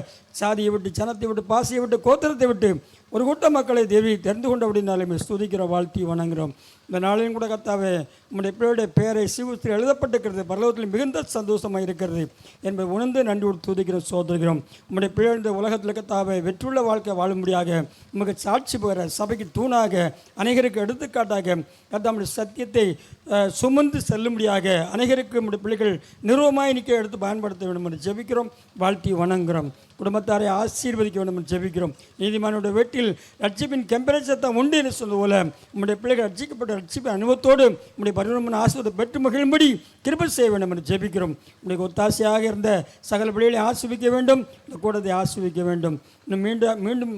சாதியை விட்டு ஜனத்தை விட்டு பாசியை விட்டு கோத்திரத்தை விட்டு ஒரு கூட்ட மக்களை தேவி தெரிந்து கொண்டு அப்படின்னாலுமே ஸ்துதிக்கிறோம், வாழ்த்தி வணங்குகிறோம். இந்த நாளையும் கூட கத்தாவே உம்முடைய பிள்ளையுடைய பெயரை சீவத்தில் எழுதப்பட்டிருக்கிறது, பரலோகத்தில் மிகுந்த சந்தோஷமாக இருக்கிறது என்பதை உணர்ந்து நன்றி துதிக்கிறோம் சோதரிக்கிறோம். உம்முடைய பிள்ளை இந்த உலகத்தில் கத்தாவே வெற்றுள்ள வாழ்க்கை வாழும்படியாக உமக்கு சாட்சி பெற சபைக்கு தூணாக அநேகருக்கு எடுத்துக்காட்டாக கத்தாமுடைய சத்தியத்தை சுமந்து செல்லும்படியாக அநேகருக்கு நம்முடைய பிள்ளைகள் நிறுவமாய் நிற்க எடுத்து பயன்படுத்த வேண்டும் என்று ஜெபிக்கிறோம், வாழ்த்தி வணங்குகிறோம். குடும்பத்தாரை ஆசீர்வதிக்க வேண்டும் என்று ஜெபிக்கிறோம். நீதிமானுடைய வீட்டில் ரட்சிப்பின் கெம்பரேச்சத்தான் உண்டு என்று சொல்வது போல உம்முடைய பிள்ளைகள் ரட்சிக்கப்பட்ட ரட்சிப்பின் அனுபவத்தோடு உம்முடைய பரிணாம ஆசீர்வாதத்தை பெற்று மகிழும்படி கிருபை செய்ய வேண்டும் என்று ஜெபிக்கிறோம். உடைய ஒத்தாசையாக இருந்த சகல பிள்ளைகளை ஆசீர்விக்க வேண்டும், இந்த கூட்டத்தை ஆசீர்விக்க வேண்டும். இன்னும் மீண்டும்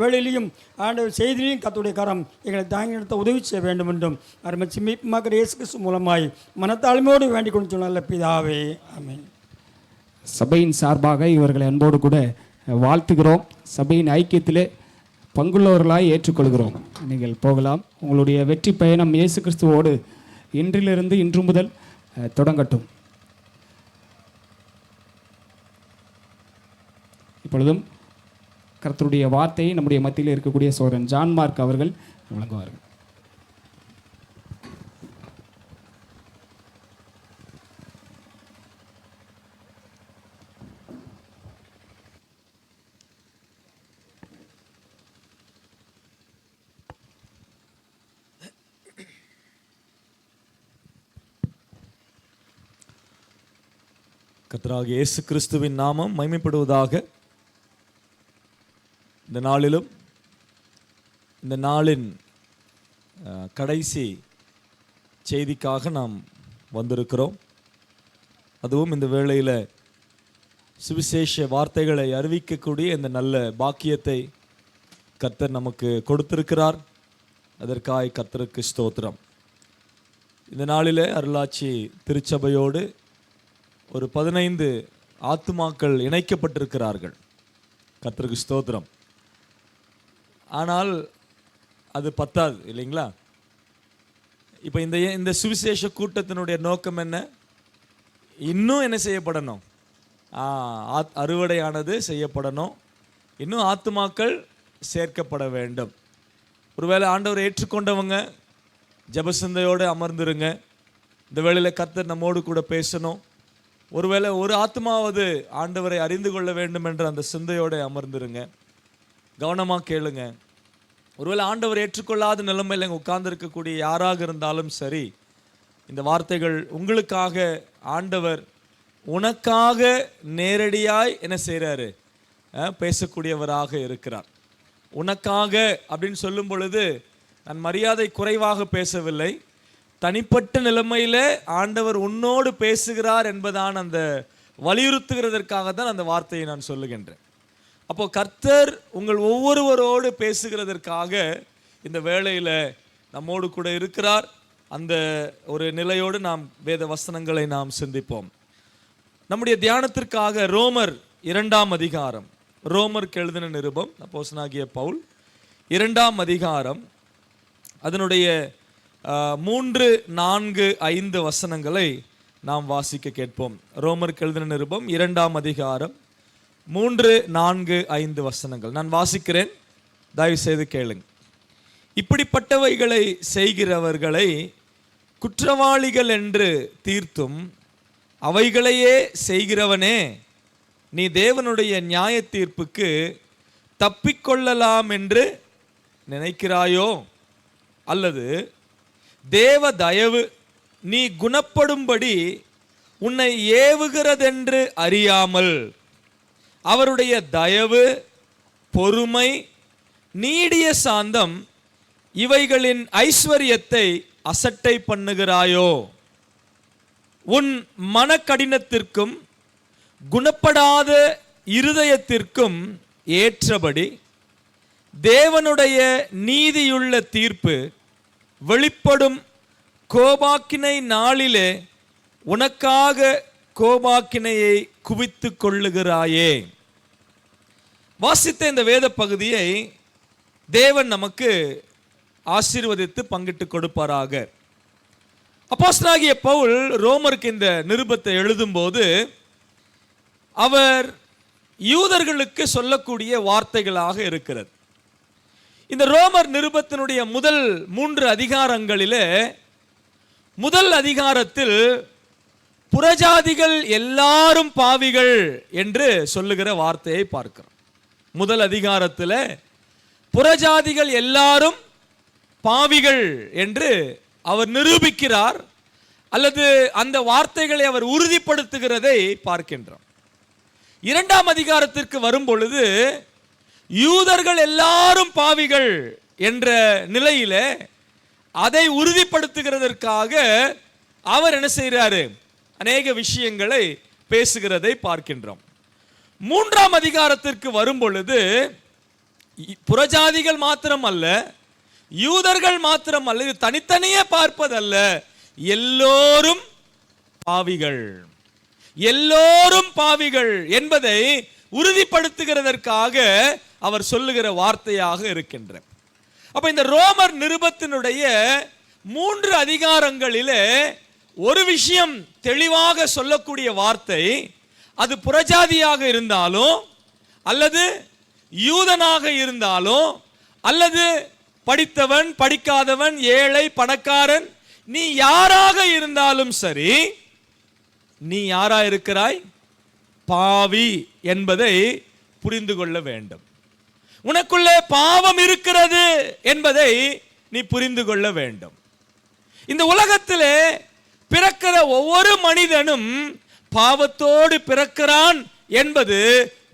வேளையிலையும் ஆண்டவர் செய்தியிலையும் கர்த்தருடைய கரம் எங்களை தாங்கி நடத்த உதவி செய்ய வேண்டும் என்றும் அருமைச்சி மீட்புமாக்கிற இயேசு கிறிஸ்து மூலமாய் மனத்தாழ்மையோடு வேண்டிக் கொண்டு சொன்ன பிதாவே, ஆமென். சபையின் சார்பாக இவர்களை அன்போடு கூட வாழ்த்துகிறோம். சபையின் ஐக்கியத்திலே பங்குள்ளவர்களாய் ஏற்றுக்கொள்கிறோம். நீங்கள் போகலாம். உங்களுடைய வெற்றி பயணம் இயேசு கிறிஸ்துவோடு இன்றிலிருந்து இன்று முதல் தொடங்கட்டும். இப்பொழுதும் கர்த்தருடைய வார்த்தையை நம்முடைய மத்தியில் இருக்கக்கூடிய சோரன் ஜான் மார்க் அவர்கள் வழங்குவார்கள். கர்த்தராகிய இயேசு கிறிஸ்துவின் நாமம் மகிமைப்படுவதாக. இந்த நாளிலும் இந்த நாளின் கடைசி செய்திக்காக நாம் வந்திருக்கிறோம். அதுவும் இந்த வேளையில் சுவிசேஷ வார்த்தைகளை அறிவிக்கக்கூடிய இந்த நல்ல பாக்கியத்தை கர்த்தர் நமக்கு கொடுத்திருக்கிறார். அதற்காக கர்த்தருக்கு ஸ்தோத்திரம். இந்த நாளில் அருளாட்சி திருச்சபையோடு ஒரு 15 ஆத்துமாக்கள் இணைக்கப்பட்டிருக்கிறார்கள். கர்த்தருக்கு ஸ்தோத்திரம். ஆனால் அது பத்தாது இல்லைங்களா? இப்போ இந்த சுவிசேஷ கூட்டத்தினுடைய நோக்கம் என்ன? இன்னும் என்ன செய்யப்படணும்? அறுவடையானது செய்யப்படணும். இன்னும் ஆத்துமாக்கள் சேர்க்கப்பட வேண்டும். ஒருவேளை ஆண்டவரை ஏற்றுக்கொண்டவங்க ஜெபசிந்தையோடு அமர்ந்துருங்க. இந்த வேளையில் கர்த்தர் நம்மோடு கூட பேசணும். ஒருவேளை ஒரு ஆத்மாவது ஆண்டவரை அறிந்து கொள்ள வேண்டும் என்ற அந்த சிந்தையோடு அமர்ந்துருங்க. கவனமாக கேளுங்க. ஒருவேளை ஆண்டவர் ஏற்றுக்கொள்ளாத நிலைமையில் உட்கார்ந்து இருக்கக்கூடிய யாராக இருந்தாலும் சரி, இந்த வார்த்தைகள் உங்களுக்காக ஆண்டவர் உனக்காக நேரடியாய் என்ன செய்கிறாரு? பேசக்கூடியவராக இருக்கிறார். உனக்காக அப்படின்னு சொல்லும் பொழுது நான் மரியாதை குறைவாக பேசவில்லை. தனிப்பட்ட நிலைமையில் ஆண்டவர் உன்னோடு பேசுகிறார் என்பதான் அந்த வலியுறுத்துகிறதற்காக தான் அந்த வார்த்தையை நான் சொல்லுகின்றேன். அப்போ கர்த்தர் உங்கள் ஒவ்வொருவரோடு பேசுகிறதற்காக இந்த வேளையில் நம்மோடு கூட இருக்கிறார். அந்த ஒரு நிலையோடு நாம் வேத வசனங்களை நாம் சிந்திப்போம். நம்முடைய தியானத்திற்காக ரோமர் 2ஆம் அதிகாரம், ரோமருக்கு எழுதின நிருபம் அப்போஸ்தலனாகிய பவுல் 2ஆம் அதிகாரம் அதனுடைய 3, 4, 5 வசனங்களை நாம் வாசிக்க கேட்போம். ரோமருக்கு எழுதின நிருபம் 2ஆம் அதிகாரம் 3, 4, 5 வசனங்கள் நான் வாசிக்கிறேன். தயவு செய்து கேளுங்க. இப்படிப்பட்டவைகளை செய்கிறவர்களை குற்றவாளிகள் என்று தீர்த்தும் அவைகளையே செய்கிறவனே, நீ தேவனுடைய நியாய தீர்ப்புக்கு தப்பிக்கொள்ளலாம் என்று நினைக்கிறாயோ? அல்லது தேவ தயவு நீ குணப்படும்படி உன்னை ஏவுகிறதென்று அறியாமல் அவருடைய தயவு, பொறுமை, நீடிய சாந்தம் இவைகளின் ஐஸ்வர்யத்தை அசட்டை பண்ணுகிறாயோ? உன் மனக்கடினத்திற்கும் குணப்படாத இருதயத்திற்கும் ஏற்றபடி தேவனுடைய நீதியுள்ள தீர்ப்பு வெளிப்படும் கோபாக்கினை நாளிலே உனக்காக கோபாக்கினையை குவித்து கொள்ளுகிறாயே. வாசித்த இந்த வேத பகுதியை தேவன் நமக்கு ஆசீர்வதித்து பங்கிட்டு கொடுப்பாராக. அப்போஸ்தலனாகிய பவுல் ரோமருக்கு இந்த நிருபத்தை எழுதும்போது அவர் யூதர்களுக்கு சொல்லக்கூடிய வார்த்தைகளாக இருக்கிறது. இந்த ரோமர் நிருபத்தினுடைய முதல் 3 அதிகாரங்களிலே முதல் அதிகாரத்தில் புறஜாதிகள் எல்லாரும் பாவிகள் என்று சொல்லுகிற வார்த்தையை பார்க்கிறோம். முதல் அதிகாரத்தில் புறஜாதிகள் எல்லாரும் பாவிகள் என்று அவர் நிரூபிக்கிறார், அல்லது அந்த வார்த்தைகளை அவர் உறுதிப்படுத்துகிறதை பார்க்கின்றோம். 2ஆம் அதிகாரத்திற்கு வரும் பொழுது யூதர்கள் எல்லாரும் பாவிகள் என்ற நிலையில அதை உறுதிப்படுத்துகிறதற்காக அவர் என்ன செய்கிறாரு? அநேக விஷயங்களை பேசுகிறதை பார்க்கின்றோம். 3ஆம் அதிகாரத்திற்கு வரும் பொழுது புறஜாதிகள் மாத்திரம் அல்ல, யூதர்கள் மாத்திரம் அல்ல, இது தனித்தனியே பார்ப்பதல்ல, எல்லோரும் பாவிகள், எல்லோரும் பாவிகள் என்பதை உறுதிப்படுத்துகிறதற்காக அவர் சொல்லுகிற வார்த்தையாக இருக்கின்ற. அப்ப இந்த ரோமர் நிருபத்தினுடைய 3 அதிகாரங்களிலே ஒரு விஷயம் தெளிவாக சொல்லக்கூடிய வார்த்தை, அது புறஜாதியாக இருந்தாலும் அல்லது யூதனாக இருந்தாலும் அல்லது படித்தவன் படிக்காதவன் ஏழை பணக்காரன் நீ யாராக இருந்தாலும் சரி, நீ யாரா இருக்கிறாய்? பாவி என்பதை புரிந்து கொள்ள வேண்டும். உனக்குள்ளே பாவம் இருக்கிறது என்பதை நீ புரிந்து கொள்ள வேண்டும். இந்த உலகத்திலே பிறக்கிற ஒவ்வொரு மனிதனும் பாவத்தோடு பிறக்கிறான் என்பது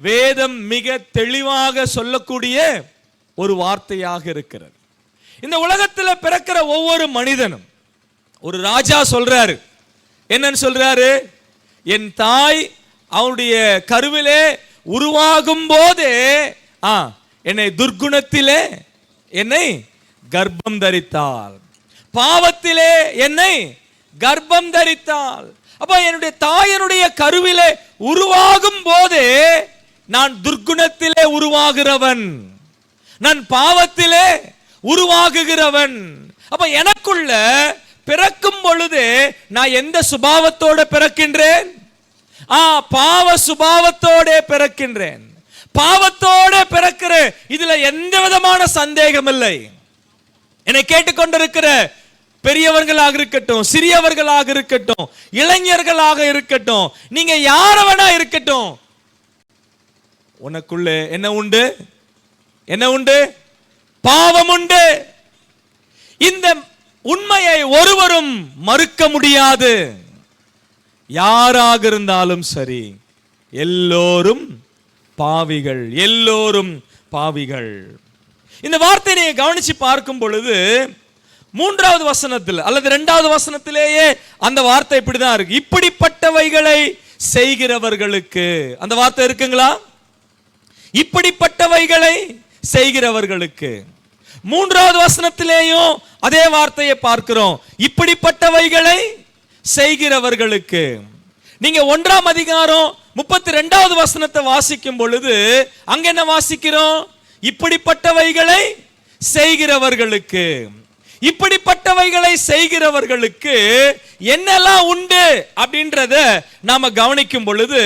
வேதம் மிக தெளிவாக சொல்லக்கூடிய ஒரு வார்த்தையாக இருக்கிறது. இந்த உலகத்தில் பிறக்கிற ஒவ்வொரு மனிதனும், ஒரு ராஜா சொல்றாரு, என்னன்னு சொல்றாரு? என் தாய் அவனுடைய கருவிலே உருவாகும் போதே என்னை துர்குணத்திலே என்னை கர்ப்பம் தரித்தாள், பாவத்திலே என்னை கர்ப்பம் தரித்தாள். அப்ப என்னுடைய தாயனுடைய கருவிலே உருவாகும் போதே நான் துர்குணத்திலே உருவாகிறவன், நான் பாவத்திலே உருவாகுகிறவன். அப்ப எனக்குள்ள பிறக்கும் பொழுதே நான் எந்த சுபாவத்தோட பிறக்கின்றேன்? பாவ சுபாவத்தோட பிறக்கின்றேன். பாவத்தோட பிறக்கிறேன், இதுல எந்த விதமான சந்தேகம் இல்லை. என்னை கேட்டுக்கொண்டிருக்கிற பெரியவர்களாக இருக்கட்டும், சிறியவர்களாக இருக்கட்டும், இளைஞர்களாக இருக்கட்டும், நீங்க யாரவனா இருக்கட்டும், உனக்குள்ள என்ன உண்டு? என்ன உண்டு? பாவம் உண்டு. இந்த உண்மையை ஒருவரும் மறுக்க முடியாது. யாராக இருந்தாலும் சரி, எல்லோரும் பாவிகள், எல்லோரும் பாவிகள். இந்த வார்த்தையை நீங்க கவனிச்சு பார்க்கும் பொழுது 3வது வசனத்தில் அல்லது 2வது வசனத்திலேயே அந்த வார்த்தை இப்படிதான் இருக்கு. இப்படிப்பட்டவைகளை செய்கிறவர்களுக்கு, அந்த வார்த்தை இருக்குங்களா? இப்படிப்பட்டவைகளை செய்கிறவர்களுக்கு. 3வது வசனத்திலேயும் அதே வார்த்தையை பார்க்கிறோம், இப்படிப்பட்டவைகளை செய்கிறவர்களுக்கு. நீங்க 1ஆம் அதிகாரம் 32வது வசனத்தை வாசிக்கும் பொழுது அங்க என்ன வாசிக்கிறோம்? இப்படிப்பட்டவைகளை செய்கிறவர்களுக்கு. இப்படிப்பட்டவைகளை செய்கிறவர்களுக்கு என்னெல்லாம் உண்டு அப்படின்றத நாம கவனிக்கும் பொழுது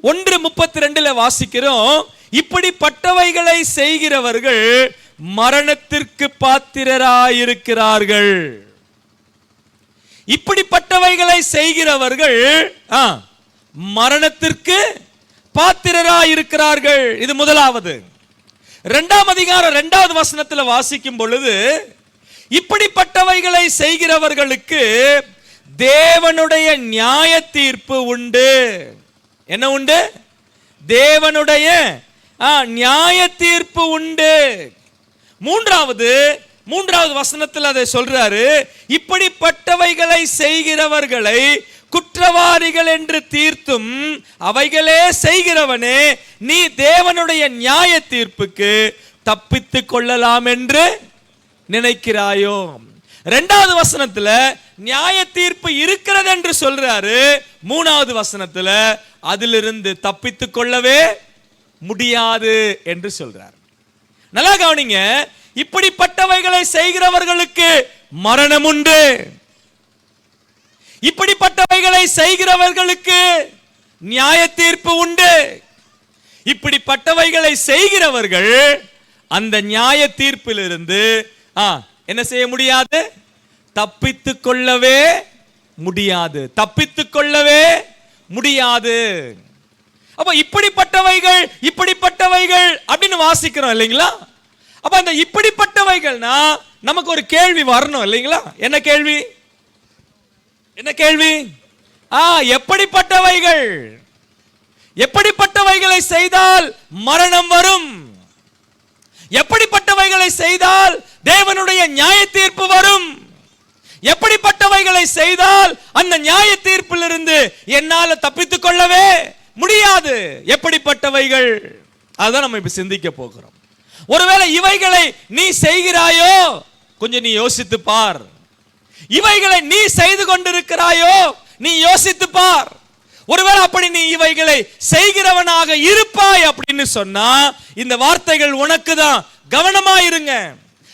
1:32 வாசிக்கிறோம், இப்படிப்பட்டவைகளை செய்கிறவர்கள் மரணத்திற்கு பாத்திரராயிருக்கிறார்கள். இப்படிப்பட்டவைகளை செய்கிறவர்கள் மரணத்திற்கு பாத்திரராயிருக்கிறார்கள். இது முதலாவது. 2ஆம் அதிகாரம் 2வது வசனத்தில் வாசிக்கும் பொழுது இப்படிப்பட்டவைகளை செய்கிறவர்களுக்கு தேவனுடைய நியாய தீர்ப்பு உண்டு. என்ன உண்டு? தேவனுடைய நியாய தீர்ப்பு உண்டு. மூன்றாவது வசனத்தில் அதை சொல்றாரு. இப்படிப்பட்டவைகளை செய்கிறவர்களை குற்றவாளிகள் என்று தீர்த்தும் அவைகளே செய்கிறவனே, நீ தேவனுடைய நியாய தீர்ப்புக்கு தப்பித்துக் கொள்ளலாம் என்று நினைக்கிறாயோ? 2வது வசனத்துல நியாய தீர்ப்பு இருக்கிறது என்று சொல்றாரு. 3வது வசனத்துல அதிலிருந்து தப்பித்துக் கொள்ளவே முடியாது என்று சொல்றார். நல்லா கவனிங்க. இப்படிப்பட்டவைகளை செய்கிறவர்களுக்கு மரணம் உண்டு. இப்படிப்பட்டவைகளை செய்கிறவர்களுக்கு நியாய தீர்ப்பு உண்டு. இப்படிப்பட்டவைகளை செய்கிறவர்கள் அந்த நியாய தீர்ப்பிலிருந்து என்ன செய்ய முடியாது? தப்பித்துக் கொள்ளவே முடியாது. தப்பித்துக் கொள்ளவே முடியாது. அப்ப இப்படிப்பட்டவைகள் அப்படின்னு வாசிக்கிறோம் இல்லைங்களா? அப்ப அந்த இப்படிப்பட்டவைகள்னா நமக்கு ஒரு கேள்வி வரணும் இல்லைங்களா? என்ன கேள்வி? எப்படிப்பட்டவைகள்? எப்படிப்பட்டவைகளை செய்தால் மரணம் வரும்? எப்படிப்பட்டவைகளை செய்தால் தேவனுடைய நியாய தீர்ப்பு வரும்? எப்படிப்பட்டவைகளை செய்தால் அந்த நியாய தீர்ப்பிலிருந்து என்னால தப்பித்துக் கொள்ளவே முடியாது? எப்படிப்பட்டவைகள்? அதான் நம்ம இப்ப சிந்திக்க போகிறோம். ஒருவேளை இவைகளை நீ செய்கிறாயோ, கொஞ்சம் நீ யோசித்து பார். இவைகளை நீ செய்து கொண்டிருக்கிறாயோ, நீ யோசித்து பார். ஒருவேளை அப்படி நீ இவைகளை செய்கிறவனாக இருப்பாய் அப்படின்னு சொன்னா இந்த வார்த்தைகள் உனக்கு தான். கவனமா இருங்க,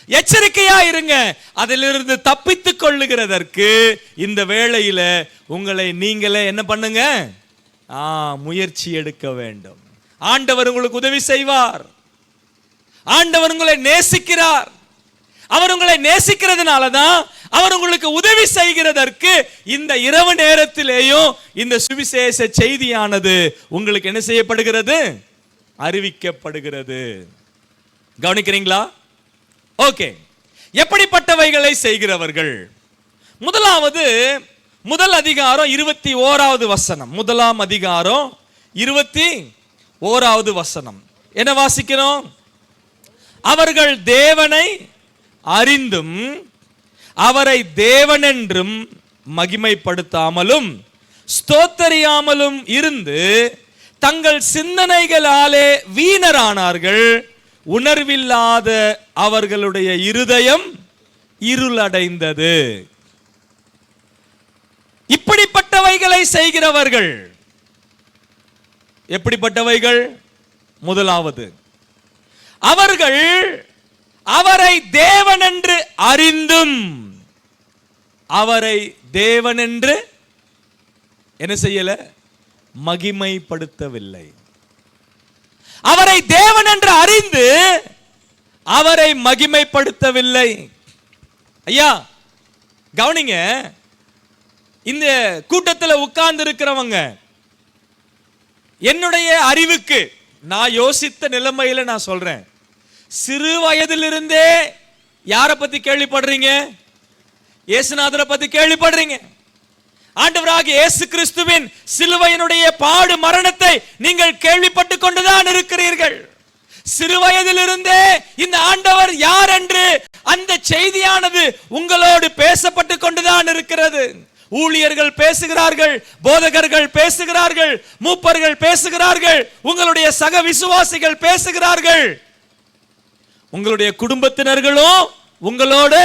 எச்சரிக்கையா இருங்க. அதிலிருந்து தப்பித்துக் கொள்ளுகிறதற்கு இந்த வேளையில உங்களை நீங்களே என்ன பண்ணுங்க? முயற்சி எடுக்க வேண்டும். ஆண்டவர் உங்களுக்கு உதவி செய்வார். ஆண்டவர் உங்களை நேசிக்கிறார். அவர் உங்களை நேசிக்கிறதுனால தான் அவர் உங்களுக்கு உதவி செய்கிறதற்கு இந்த இரவு நேரத்திலேயும் இந்த சுவிசேஷ செய்தியானது உங்களுக்கு என்ன செய்யப்படுகிறது? அறிவிக்கப்படுகிறது. கவனிக்கிறீங்களா? ஓகே. எப்படிப்பட்டவைகளை செய்கிறவர்கள்? முதல் அதிகாரம் 21வது வசனம். 1ஆம் அதிகாரம் 21வது வசனம் என்ன வாசிக்கிறோம்? அவர்கள் தேவனை அறிந்தும் அவரை தேவனென்றும் மகிமைப்படுத்தாமலும் ஸ்தோத்தரியாமலும் இருந்து தங்கள் சிந்தனைகளாலே வீணரானார்கள். உணர்வில்லாத அவர்களுடைய இருதயம் இருளடைந்தது. இப்படிப்பட்டவைகளை செய்கிறவர்கள் எப்படிப்பட்டவைகள்? முதலாவது, அவர்கள் அவரை தேவனென்று அறிந்தும் அவரை தேவனென்று என்ன செய்யல? மகிமைப்படுத்தவில்லை. அவரை தேவன் என்று அறிந்து அவரை மகிமைப்படுத்தவில்லை. ஐயா கவனிங்க, இந்த கூட்டத்தில் உட்கார்ந்து இருக்கிறவங்க என்னுடைய அறிவுக்கு நான் யோசித்த நிலைமையில நான் சொல்றேன், சிறு வயதிலிருந்தே யாரை பத்தி கேள்விப்படுறீங்க? இயேசுநாதரை பத்தி கேள்விப்படுறீங்க. ஆண்டவராகிய இயேசு கிறிஸ்துவின் சிலுவையினுடைய பாடு மரணத்தை நீங்கள் கேள்விப்பட்டு கொண்டுதான் இருக்கிறீர்கள். சிறு வயதிலிருந்தே இந்த ஆண்டவர் யார் என்று அந்த செய்தியானது உங்களோடு பேசப்பட்டு கொண்டுதான் இருக்கிறது. ஊழியர்கள் பேசுகிறார்கள், போதகர்கள் பேசுகிறார்கள், மூப்பர்கள் பேசுகிறார்கள், உங்களுடைய சக விசுவாசிகள் பேசுகிறார்கள், உங்களுடைய குடும்பத்தினர்களும் உங்களோட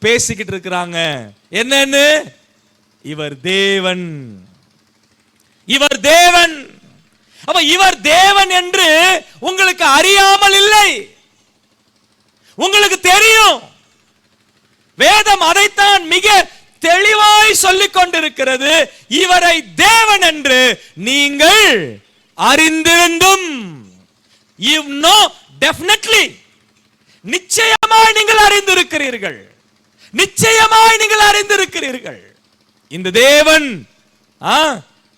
பேசிக்கிட்டு இருக்கிறாங்க. என்னன்னு? இவர் தேவன், இவர் தேவன். அப்ப இவர் தேவன் என்று உங்களுக்கு அறியாமல் இல்லை, உங்களுக்கு தெரியும். வேதம் அதைத்தான் மிக தெளிவாய் சொல்லிக் கொண்டிருக்கிறது. இவரை தேவன் என்று நீங்கள் அறிந்திருந்தும், you know definitely, நிச்சயமாய் நீங்கள் அறிந்திருக்கிறீர்கள், நிச்சயமாய் நீங்கள் அறிந்திருக்கிறீர்கள். இந்த தேவன்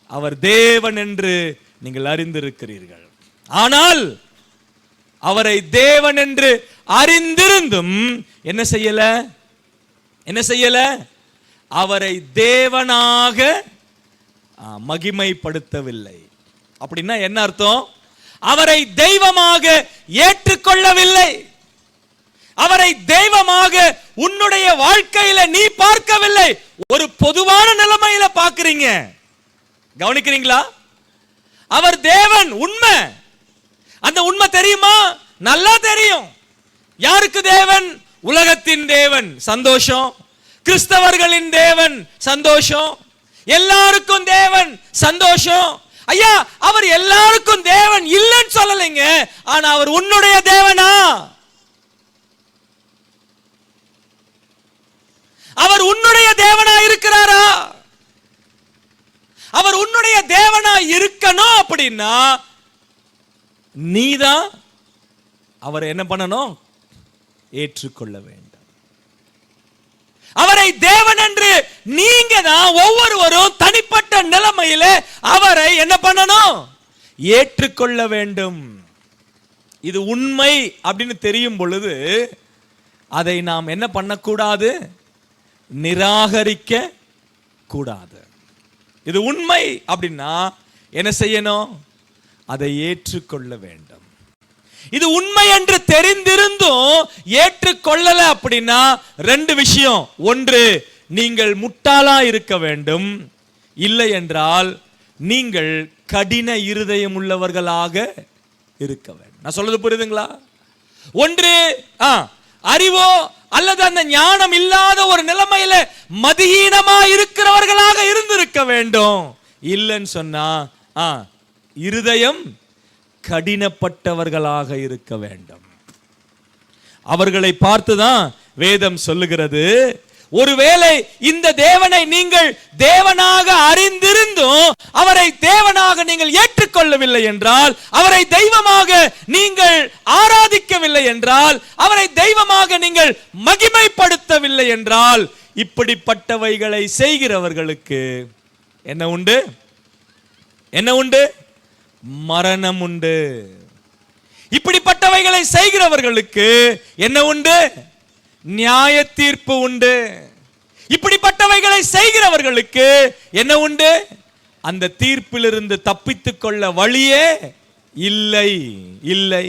அவர் தேவன் என்று நீங்கள் அறிந்திருக்கிறீர்கள். ஆனால் அவரை தேவன் என்று அறிந்திருந்தும் என்ன செய்யல? என்ன செய்யல? அவரை தேவனாக மகிமைப்படுத்தவில்லை. அப்படின்னா என்ன அர்த்தம்? அவரை தெய்வமாக ஏற்றுக்கொள்ளவில்லை. அவரை தெய்வமாக உன்னுடைய வாழ்க்கையில நீ பார்க்கவில்லை, ஒரு பொதுவான நிலைமையில பார்க்கிறீங்க. கவனிக்கிறீங்களா? அவர் தேவன், உண்மை. அந்த உண்மை தெரியுமா? நல்லா தெரியும். யாருக்கு தேவன்? உலகத்தின் தேவன், சந்தோஷம். கிறிஸ்தவர்களின் தேவன், சந்தோஷம். எல்லாருக்கும் தேவன், சந்தோஷம். ஐயா, அவர் எல்லாருக்கும் தேவன் இல்லைன்னு சொல்லலைங்க. ஆனா அவர் உன்னுடைய தேவனா? அவர் உன்னுடைய தேவனா இருக்கிறாரா? அவர் உன்னுடைய தேவனா இருக்கணும் அப்படின்னா நீதான் அவரை என்ன பண்ணணும்? ஏற்றுக்கொள்ள வேண்டும். அவரை தேவன் என்று நீங்க தான் ஒவ்வொருவரும் தனிப்பட்ட நிலைமையில அவரை என்ன பண்ணணும்? ஏற்றுக்கொள்ள வேண்டும். இது உண்மை அப்படின்னு தெரியும் பொழுது அதை நாம் என்ன பண்ணக்கூடாது? நிராகரிக்க கூடாது. இது உண்மை அப்படின்னா என்ன செய்யணும்? அதை ஏற்றுக்கொள்ள வேண்டும். இது உண்மை என்று தெரிந்திருந்தும் ஏற்றுக்கொள்ளல அப்படின்னா ரெண்டு விஷயம். ஒன்று, நீங்கள் முட்டாளா இருக்க வேண்டும். இல்லை என்றால் நீங்கள் கடின இருதயம் உள்ளவர்களாக இருக்க வேண்டும். நான் சொல்றது புரியுதுங்களா? ஒன்று, அறிவோ அல்லது அந்த ஞானம் இல்லாத ஒரு நிலைமையில மதியீனமா இருக்கிறவர்களாக இருந்திருக்க வேண்டும். இல்லைன்னு சொன்னா இருதயம் கடினப்பட்டவர்களாக இருக்க வேண்டும். அவர்களை பார்த்துதான் வேதம் சொல்லுகிறது, ஒருவேளை இந்த தேவனை நீங்கள் தேவனாக அறிந்திருந்தும் அவரை தேவனாக நீங்கள் ஏற்றுக்கொள்ளவில்லை என்றால், அவரை தெய்வமாக நீங்கள் ஆராதிக்கவில்லை என்றால், அவரை தெய்வமாக நீங்கள் மகிமைப்படுத்தவில்லை என்றால், இப்படிப்பட்டவைகளை செய்கிறவர்களுக்கு என்ன உண்டு? என்ன உண்டு? மரணம் உண்டு. இப்படிப்பட்டவைகளை செய்கிறவர்களுக்கு என்ன உண்டு? நியாய தீர்ப்பு உண்டு. இப்படிப்பட்டவைகளை செய்கிறவர்களுக்கு என்ன உண்டு? அந்த தீர்ப்பிலிருந்து தப்பித்துக் கொள்ள வழியே இல்லை. இல்லை.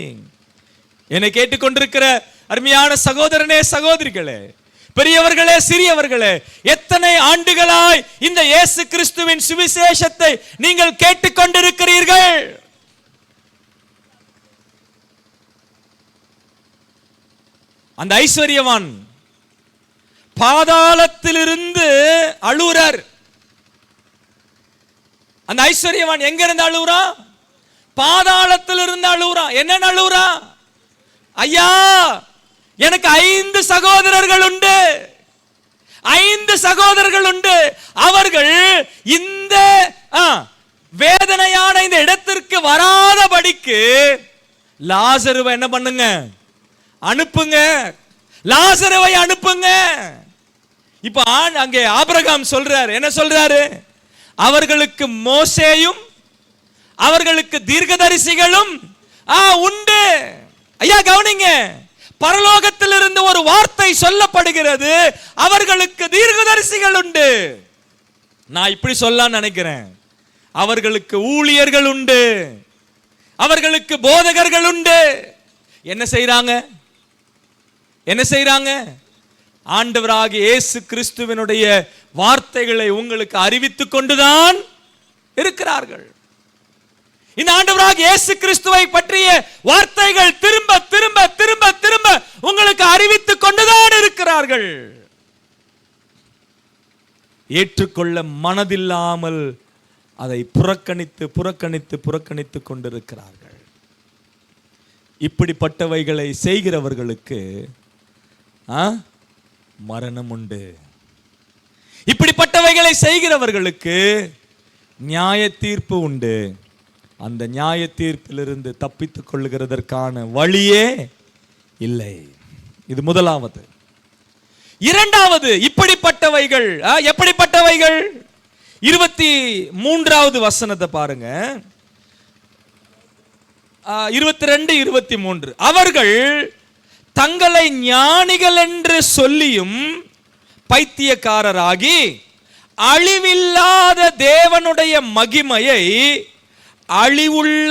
என்னை கேட்டுக்கொண்டிருக்கிற அருமையான சகோதரனே, சகோதரிகளே, பெரியவர்களே, சிறியவர்களே, எத்தனை ஆண்டுகளாய் இந்த இயேசு கிறிஸ்துவின் சுவிசேஷத்தை நீங்கள் கேட்டுக்கொண்டிருக்கிறீர்கள்? அந்த ஐஸ்வர்யவான் பாதாளத்திலிருந்து அழுறார். அந்த ஐஸ்வர்யவான் எங்க இருந்து அழுறா? பாதாளத்திலிருந்து அழுறா. என்ன அழுறா? ஐயா, எனக்கு 5 சகோதரர்கள் உண்டு. 5 சகோதரர்கள் உண்டு. அவர்கள் இந்த வேதனையான இந்த இடத்திற்கு வராதபடிக்கு லாசருவை என்ன பண்ணுங்க? அனுப்புங்க. லாசருவை அனுப்புங்க. இப்ப அங்கே ஆபிரகாம் சொல்றாரு. என்ன சொல்றாரு? அவர்களுக்கு மோசேயும் அவர்களுக்கு தீர்க்கதரிசிகளும் உண்டு. ஐயா கவனிங்க, பரலோகத்திலிருந்து ஒரு வார்த்தை சொல்லப்படுகிறது, அவர்களுக்கு தீர்க்கதரிசிகள் உண்டு. நான் இப்படி சொல்ல நினைக்கிறேன், அவர்களுக்கு ஊழியர்கள் உண்டு, அவர்களுக்கு போதகர்கள் உண்டு. என்ன செய்றாங்க? என்ன செய்றாங்க? ஆண்டவராகிய இயேசு கிறிஸ்துவினுடைய வார்த்தைகளை உங்களுக்கு அறிவித்துக் கொண்டுதான் இருக்கிறார்கள். இந்த ஆண்டவராகிய இயேசு கிறிஸ்துவை பற்றிய வார்த்தைகள் திரும்ப திரும்ப திரும்ப திரும்ப உங்களுக்கு அறிவித்துக் கொண்டுதான் இருக்கிறார்கள். ஏற்றுக்கொள்ள மனதில்லாமல் அதை புறக்கணித்து புறக்கணித்து புறக்கணித்து கொண்டிருக்கிறார்கள். இப்படிப்பட்டவைகளை செய்கிறவர்களுக்கு மரணம் உண்டு. இப்படிப்பட்டவைகளை செய்கிறவர்களுக்கு நியாய தீர்ப்பு உண்டு. அந்த நியாய தீர்ப்பிலிருந்து தப்பித்துக் கொள்ளுகிறதற்கான வழியே இல்லை. இது முதலாவது. இரண்டாவது, இப்படிப்பட்டவைகள் எப்படிப்பட்டவைகள்? 23வது வசனத்தை பாருங்க. 22, 23. அவர்கள் தங்களை ஞானிகள் என்று சொல்லியும் பைத்தியக்காரராகி அழிவில்லாத தேவனுடைய மகிமையை அழிவுள்ள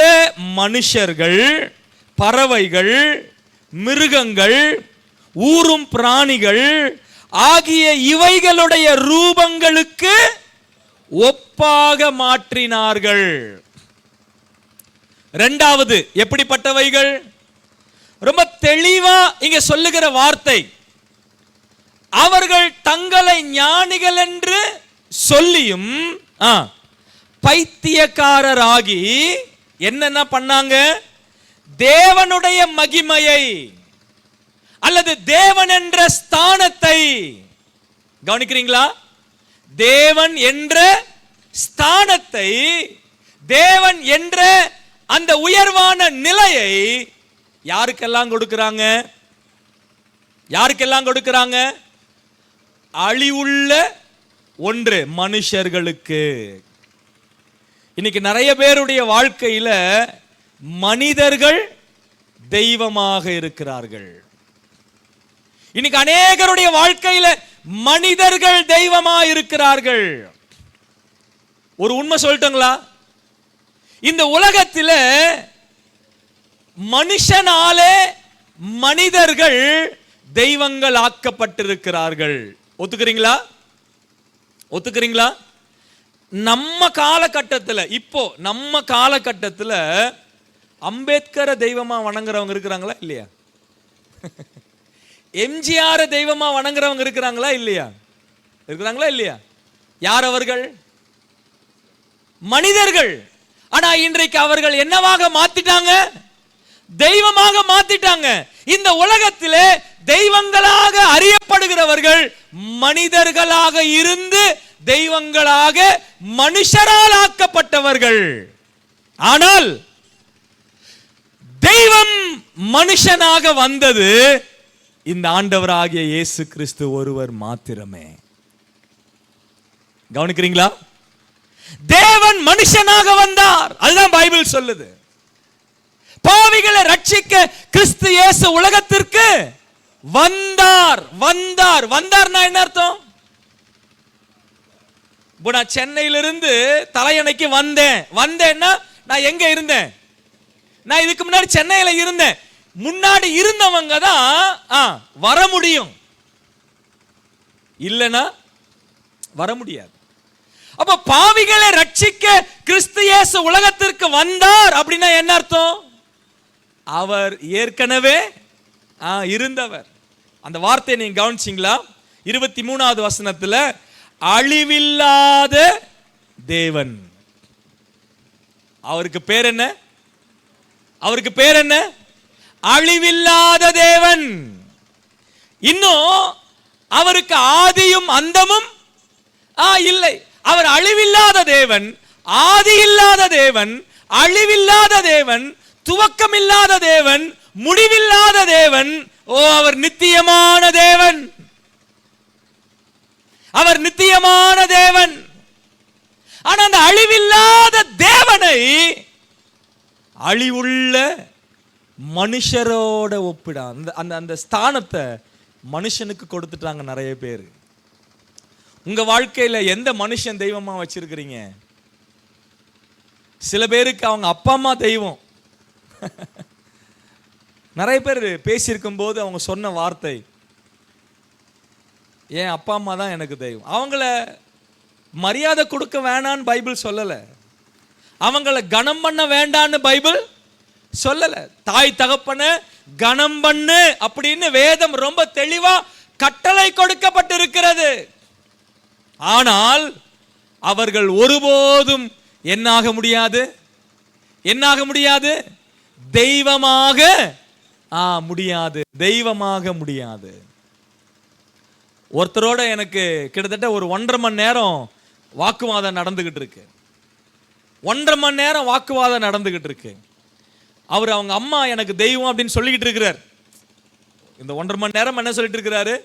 மனுஷர்கள், பறவைகள், மிருகங்கள், ஊரும் பிராணிகள் ஆகிய இவைகளுடைய ரூபங்களுக்கு ஒப்பாக மாற்றினார்கள். இரண்டாவது எப்படிப்பட்டவைகள்? ரொம்ப தெளிவா இங்க சொல்லுகிற வார்த்தை, அவர்கள் தங்களை ஞானிகள் என்று சொல்லியும் பைத்தியக்காரராகி என்னென்ன பண்ணாங்க? தேவனுடைய மகிமையை அல்லது தேவன் என்ற ஸ்தானத்தை, கவனிக்கிறீங்களா? தேவன் என்ற ஸ்தானத்தை, தேவன் என்ற அந்த உயர்வான நிலையை யாருக்கெல்லாம் கொடுக்கிறாங்க? யாருக்கெல்லாம் கொடுக்கிறாங்க? அழிவுள்ள ஒன்று, மனுஷர்களுக்கு. இன்னைக்கு நிறைய பேருடைய வாழ்க்கையில மனிதர்கள் தெய்வமாக இருக்கிறார்கள். இன்னைக்கு அநேகருடைய வாழ்க்கையில மனிதர்கள் தெய்வமாக இருக்கிறார்கள். ஒரு உண்மை சொல்லட்டுங்களா? இந்த உலகத்தில் மனுஷனாலே மனிதர்கள் தெய்வங்கள் ஆக்கப்பட்டிருக்கிறார்கள். ஒத்துக்கிறீங்களா? ஒத்துக்கிறீங்களா? நம்ம காலகட்டத்தில், இப்போ நம்ம காலகட்டத்தில் அம்பேத்கரை தெய்வமா வணங்குறவங்க இருக்கிறாங்களா இல்லையா? எம்ஜிஆர் தெய்வமா வணங்குறவங்க இருக்கிறாங்களா இல்லையா? இருக்கிறாங்களா இல்லையா? யார் அவர்கள்? மனிதர்கள். ஆனா இன்றைக்கு அவர்கள் என்னவாக மாத்திட்டாங்க? தெய்வமாக மாத்திட்டாங்க. இந்த உலகத்திலே தெய்வங்களாக அறியப்படுகிறவர்கள் மனிதர்களாக இருந்து தெய்வங்களாக மனுஷரால் ஆக்கப்பட்டவர்கள். ஆனால் தெய்வம் மனுஷனாக வந்தது இந்த ஆண்டவராகிய இயேசு கிறிஸ்து ஒருவர் மாத்திரமே. கவனிக்கிறீங்களா? தேவன் மனுஷனாக வந்தார். அதுதான் பைபிள் சொல்லுது. பாவிகளை ரட்சிக்க கிறிஸ்து இயேசு உலகத்திற்கு வந்தார். வந்தார் வந்தார்னா என்ன அர்த்தம்? நான் சென்னையிலிருந்து தலையணைக்கு வந்தேன்னா நான் எங்க இருந்தேன்? நான் இதுக்கு முன்னாடி சென்னையில இருந்தேன். முன்னாடி இருந்தவங்க தான் வர முடியும், இல்லனா வர முடியாது. அப்ப பாவிகளை ரட்சிக்க கிறிஸ்து இயேசு உலகத்திற்கு வந்தார் அப்படின்னா என்ன அர்த்தம்? அவர் ஏற்கனவே இருந்தவர். அந்த வார்த்தையை நீங்க கவனிச்சீங்களா? 23வது வசனத்துல அழிவில்லாத தேவன். அவருக்கு பேர் என்ன? அவருக்கு பேர் என்ன? அழிவில்லாத தேவன். இன்னும் அவருக்கு ஆதியும் அந்தமும் இல்லை. அவர் அழிவில்லாத தேவன், ஆதி இல்லாத தேவன், அழிவில்லாத தேவன், துவக்கமில்லாத தேவன், முடிவில்லாத தேவன். அவர் நித்தியமான தேவன். அவர் நித்தியமான தேவன். ஆனா அந்த அழிவில்லாத தேவனை அழிவுள்ள மனுஷரோட ஒப்பிட அந்த ஸ்தானத்தை மனுஷனுக்கு கொடுத்துட்டாங்க நிறைய பேர். உங்க வாழ்க்கையில எந்த மனுஷன் தெய்வமா வச்சிருக்கிறீங்க? சில பேருக்கு அவங்க அப்பா அம்மா தெய்வம். நிறைய பேர் பேசியிருக்கும் போது அவங்க சொன்ன வார்த்தை, என் அப்பா அம்மா தான் எனக்கு தெய்வம். அவங்கள மரியாதை கொடுக்க வேணான்னு பைபிள் சொல்லலை, அவங்கள கனம் பண்ண வேண்டான்னு பைபிள் சொல்லலை. தாய் தகப்பனை கனம் பண்ணு அப்படின்னு வேதம் ரொம்ப தெளிவா கட்டளை கொடுக்கப்பட்டிருக்கிறது. ஆனால் அவர்கள் ஒருபோதும் என்னாக முடியாது, என்னாக முடியாது, தெய்வமாக முடியாது, தெய்வமாக முடியாது. ஒருத்தரோட எனக்கு கிட்டத்தட்ட ஒரு 1.5 மணி நேரம் வாக்குவாதம் நடந்துகிட்டு இருக்கு. 1.5 மணி நேரம் வாக்குவாதம் நடந்துகிட்டு இருக்கு. அவர் அவங்க அம்மா எனக்கு தெய்வம் அப்படின்னு சொல்லிக்கிட்டு இருக்கிறார். இந்த 1.5 மணி நேரம் என்ன சொல்லிட்டு இருக்கிறாரு?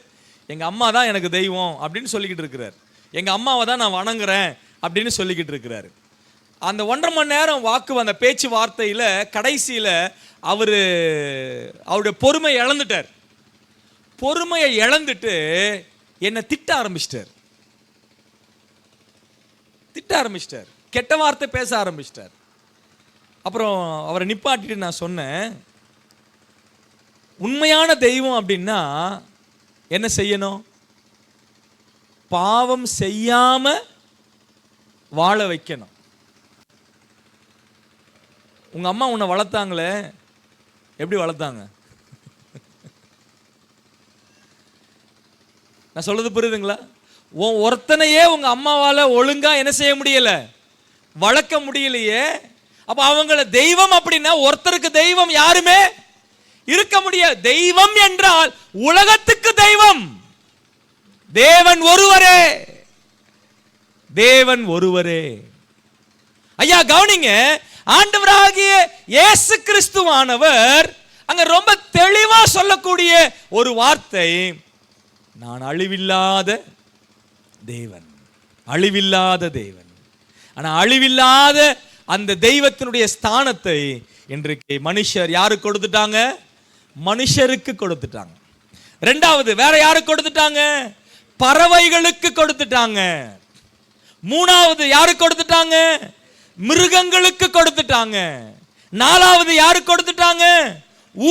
எங்க அம்மா தான் எனக்கு தெய்வம் அப்படின்னு சொல்லிக்கிட்டு இருக்கிறார். எங்க அம்மாவை தான் நான் வணங்குறேன் அப்படின்னு சொல்லிக்கிட்டு இருக்கிறாரு. அந்த 1.5 மணி நேரம் அந்த பேச்சு வார்த்தையில கடைசியில அவருடைய பொறுமையை இழந்துட்டார். பொறுமையை இழந்துட்டு என்னை திட்ட ஆரம்பிச்சிட்டார். கெட்ட வார்த்தை பேச ஆரம்பிச்சிட்டார். அப்புறம் அவரை நிப்பாட்டிட்டு நான் சொன்னேன், உண்மையான தெய்வம் அப்படின்னா என்ன செய்யணும்? பாவம் செய்யாம வாழ வைக்கணும். உங்க அம்மா உன்னை வளர்த்தாங்களே, எப்படி வளர்த்தாங்க? நான் சொல்றது புரியுதுங்களா? ஒருத்தனையே உங்க அம்மாவால ஒழுங்கா என்ன செய்ய முடியல, வளர்க்க முடியலையே. அப்ப அவங்கள தெய்வம் அப்படின்னா ஒருத்தருக்கு தெய்வம் யாருமே இருக்க முடியாது. தெய்வம் என்றால் உலகத்துக்கு தெய்வம் தேவன் ஒருவரே, தேவன் ஒருவரே. ஐயா கவனிங்க, ஆண்டவராகிய இயேசு கிறிஸ்துவானவர் அங்க ரொம்ப தெளிவா சொல்லக்கூடிய ஒரு வார்த்தை, நான் அழிவில்லாத தேவன், அழிவில்லாத தேவன். ஆனா அழிவில்லாத அந்த தெய்வத்தினுடைய ஸ்தானத்தை இன்றைக்கு மனுஷர் யாருக்கு கொடுத்துட்டாங்க? மனுஷருக்கு கொடுத்துட்டாங்க. ரெண்டாவது வேற யாருக்கு கொடுத்துட்டாங்க? பறவைகளுக்கு கொடுத்துட்டாங்க. மூணாவது யாருக்கு கொடுத்துட்டாங்க? மிருகங்களுக்கு கொடுத்துட்டாங்க. நாலாவது யாருக்கு கொடுத்துட்டாங்க?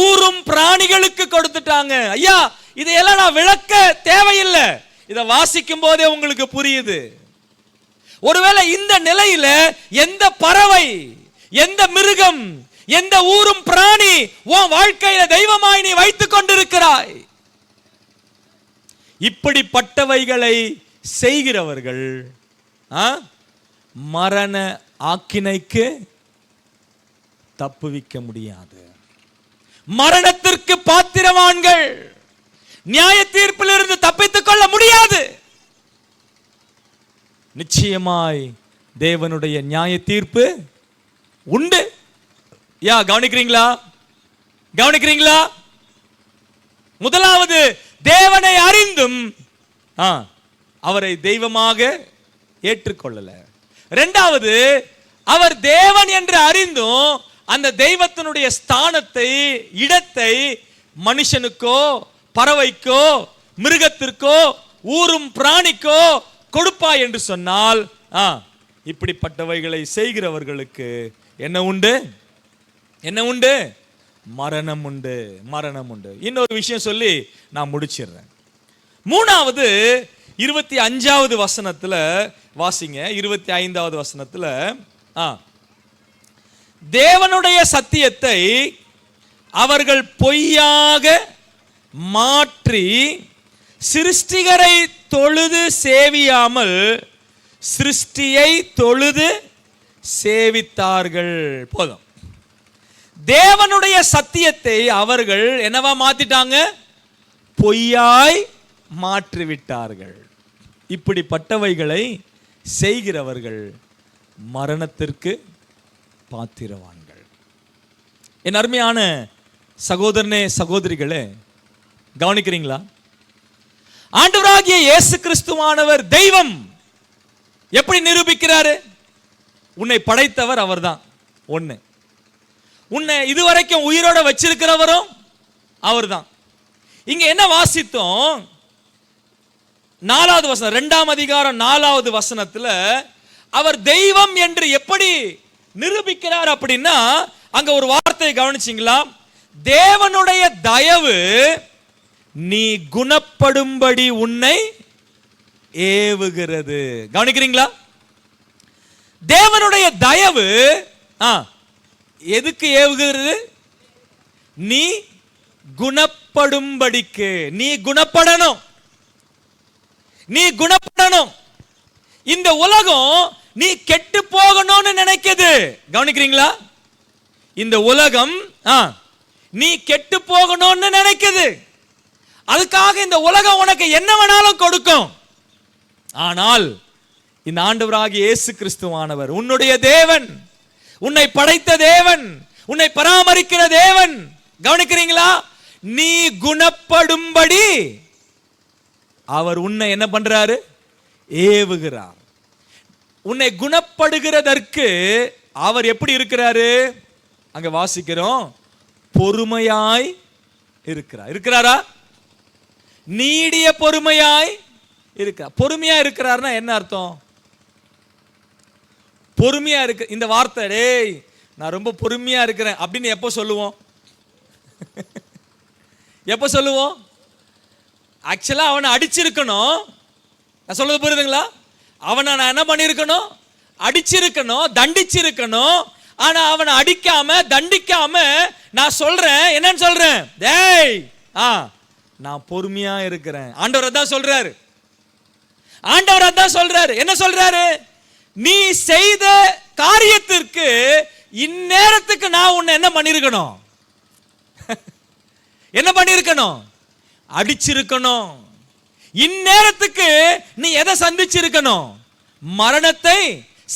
ஊரும் பிராணிகளுக்கு கொடுத்துட்டாங்க. ஐயா இதையெல்லாம் நான் விளக்க தேவையில்லை, இதை வாசிக்கும் போதே உங்களுக்கு புரியுது. ஒருவேளை இந்த நிலையில எந்த பறவை, எந்த மிருகம், எந்த ஊரும் பிராணி உன் வாழ்க்கையில தெய்வமாய் நீ வைத்துக் கொண்டிருக்கிறாய்? இப்படிப்பட்டவைகளை செய்கிறவர்கள் மரண ஆக்கினைக்கு தப்புவிக்க முடியாது. மரணத்திற்கு பாத்திரவான்கள், நியாய தீர்ப்பிலிருந்து தப்பித்துக் கொள்ள முடியாது. நிச்சயமாய் தேவனுடைய நியாய தீர்ப்பு உண்டு. யா கவனிக்கிறீங்களா? கவனிக்கிறீங்களா? முதலாவது தேவனை அறிந்தும் அவரை தெய்வமாக ஏற்றுக்கொள்ளல. இரண்டாவது அவர் தேவன் என்று அறிந்தும் அந்த தெய்வத்தினுடைய ஸ்தானத்தை, இடத்தை மனுஷனுக்கோ பறவைக்கோ மிருகத்திற்கோ ஊரும் பிராணிக்கோ கொடுப்பா என்று சொன்னால் இப்படிப்பட்டவைகளை செய்கிறவர்களுக்கு என்ன உண்டு? என்ன உண்டு? மரணம் உண்டு, மரணம் உண்டு. இன்னொரு விஷயம் சொல்லி நான் முடிச்சிடுறேன். மூணாவது 25வது வசனத்துல வாசிங்க. 25வது வசனத்துல தேவனுடைய சத்தியத்தை அவர்கள் பொய்யாக மாற்றி சிருஷ்டிகரை தொழுது சேவியாமல் சிருஷ்டியை தொழுது சேவித்தார்கள். போதும். தேவனுடைய சத்தியத்தை அவர்கள் என்னவா மாத்திட்டாங்க? பொய்யாய் மாற்றிவிட்டார்கள். இப்படிப்பட்டவைகளை செய்கிறவர்கள் மரணத்திற்கு பாத்திரவான்கள். என் அருமையான சகோதரனே சகோதரிகளே, கவனிக்கிறீங்களா? ஆண்டவராகிய இயேசு கிறிஸ்துவானவர் தெய்வம். எப்படி நிரூபிக்கிறாரு? உன்னை படைத்தவர் அவர்தான். ஒண்ணு. உன்னை இதுவரைக்கும் உயிரோட வச்சிருக்கிறவரும் அவர்தான். இங்க என்ன வாசித்தோம்? 4வது வசனம், 2ஆம் அதிகாரம் 4வது வசனத்துல அவர் தெய்வம் என்று எப்படி நிரூபிக்கிறார் அப்படின்னா, அங்க ஒரு வார்த்தையை கவனிச்சீங்களா? தேவனுடைய தயவு நீ குணப்படும்படி உன்னை ஏவுகிறது. கவனிக்கிறீங்களா? தேவனுடைய தயவு எதுக்கு ஏவுகிறது? நீ குணப்படும்படிக்கு. நீ குணப்படணும், நீ குணப்படணும். இந்த உலகம் நீ கெட்டு போகணும்னு நினைக்குது. கவனிக்கிறீங்களா? இந்த உலகம் நீ கெட்டு போகணும்னு நினைக்குது. அதுக்காக இந்த உலகம் உனக்கு என்ன வேணாலும் கொடுக்கும். ஆனால் இந்த ஆண்டவராகிய இயேசு கிறிஸ்துவானவர் உன்னுடைய தேவன், உன்னை படைத்த தேவன், உன்னை பராமரிக்கிற தேவன். கவனிக்கிறீங்களா? நீ குணப்படும்படி அவர் உன்னை என்ன பண்றாரு? ஏவுகிறார். உன்னை குணப்படுகிறதற்கு அவர் எப்படி இருக்கிறாரு? அங்க வாசிக்கிறோம், பொறுமையாய் இருக்கிறார். இருக்கிறாரா? நீடிய பொறுமையாய் இருக்கிறார். பொறுமையா இருக்கிறார்னா என்ன அர்த்தம்? பொறுமையா இருக்கு. இந்த வார்த்தை, டேய் நான் ரொம்ப பொறுமையா இருக்கிறேன் அப்படின்னு எப்போ சொல்லுவோம்? எப்போ சொல்லுவோம்? ஆக்சுவலாக அவனை அடிச்சிருக்கணும். நான் சொல்றது புரியுதுங்களா? அவனை நான் என்ன பண்ணியிருக்கணும்? அடிச்சிருக்கணும், தண்டிச்சிருக்கணும். ஆனா அவனை அடிக்காம தண்டிக்காம நான் சொல்றேன், என்னன்னு சொல்றேன்? டேய், நான் பொறுமையா இருக்கிறேன். ஆண்டவர் தான் சொல்றாரு. ஆண்டவர் தான் சொல்றாரு. என்ன சொல்றாரு? நீ செய்த காரியத்திற்கு இந்நேரத்துக்கு நான் உன்னை என்ன பண்ணிருக்கணும்? என்ன பண்ணிருக்கணும்? அடிச்சிருக்கணும். இந்நேரத்துக்கு நீ எதை சந்திச்சிருக்கணும்? மரணத்தை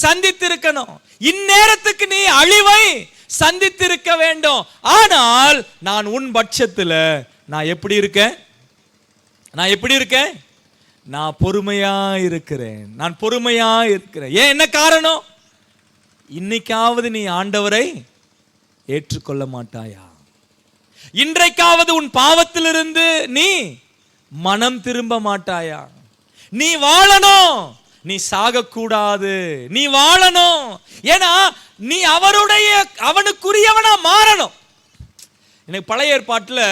சந்தித்திருக்கணும். இந்நேரத்துக்கு நீ அழிவை சந்தித்திருக்க வேண்டும். ஆனால் நான் உன் பட்சத்தில் நான் எப்படி இருக்கேன்? நான் எப்படி இருக்கேன்? நான் பொறுமையா இருக்கிறேன். நான் பொறுமையா இருக்கிறேன். ஏன், என்ன காரணம்? இன்னைக்காவது நீ ஆண்டவரை ஏற்றுக்கொள்ள மாட்டாயா? இன்றைக்காவது உன் பாவத்திலிருந்து நீ மனம் திரும்ப மாட்டாயா? நீ வாழணும், நீ சாகக்கூடாது, நீ வாழணும். ஏன்னா நீ அவனுக்குரியவனா மாறணும். எனக்கு பழைய ஏற்பாட்டில்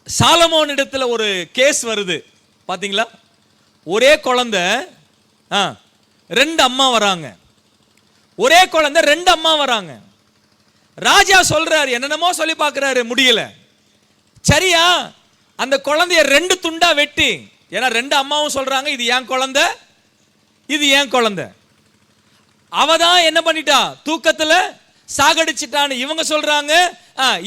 சாலமோன் இடத்துல ஒரு கேஸ் வருது பாத்தீங்களா? ஒரே குழந்தை, ரெண்டு அம்மா வராங்க. ஒரே குழந்தை, ரெண்டு அம்மா வராங்க. ராஜா சொல்றாரு, என்னென்னமோ சொல்லி பார்க்கிறாரு, முடியல. சரியா, அந்த குழந்தைய ரெண்டு துண்டா வெட்டி, ஏன்னா ரெண்டு அம்மாவும் சொல்றாங்க இது ஏன் குழந்தை, இது ஏன் குழந்தை. அவதான் என்ன பண்ணிட்டா? தூக்கத்துல சாகடிச்சிட்டான்னு இவங்க சொல்றாங்க.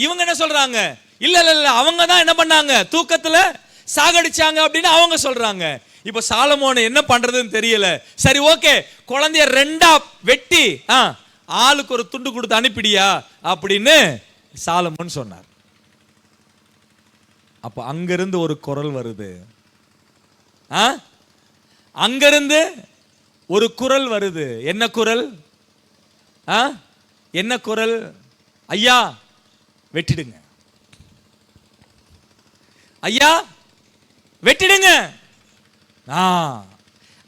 இவங்க என்ன சொல்றாங்க? இல்ல இல்ல இல்ல, அவங்க தான் என்ன பண்ணாங்க? தூக்கத்துல சாகடிச்சாங்க அப்படின்னு அவங்க சொல்றாங்க. இப்ப சாலமோன் என்ன பண்றதுன்னு தெரியல. சரி, ஓகே, குழந்தைய ரெண்டா வெட்டி ஆளுக்கு ஒரு துண்டு கொடுத்து அனுப்பிடியா அப்படின்னு சாலமோன் சொன்னார். அப்ப அங்கிருந்து ஒரு குரல் வருது. அங்கிருந்து ஒரு குரல் வருது. என்ன குரல்? என்ன குரல்? ஐயா வெட்டிடுங்க, ஐயா வெட்டிடுங்க.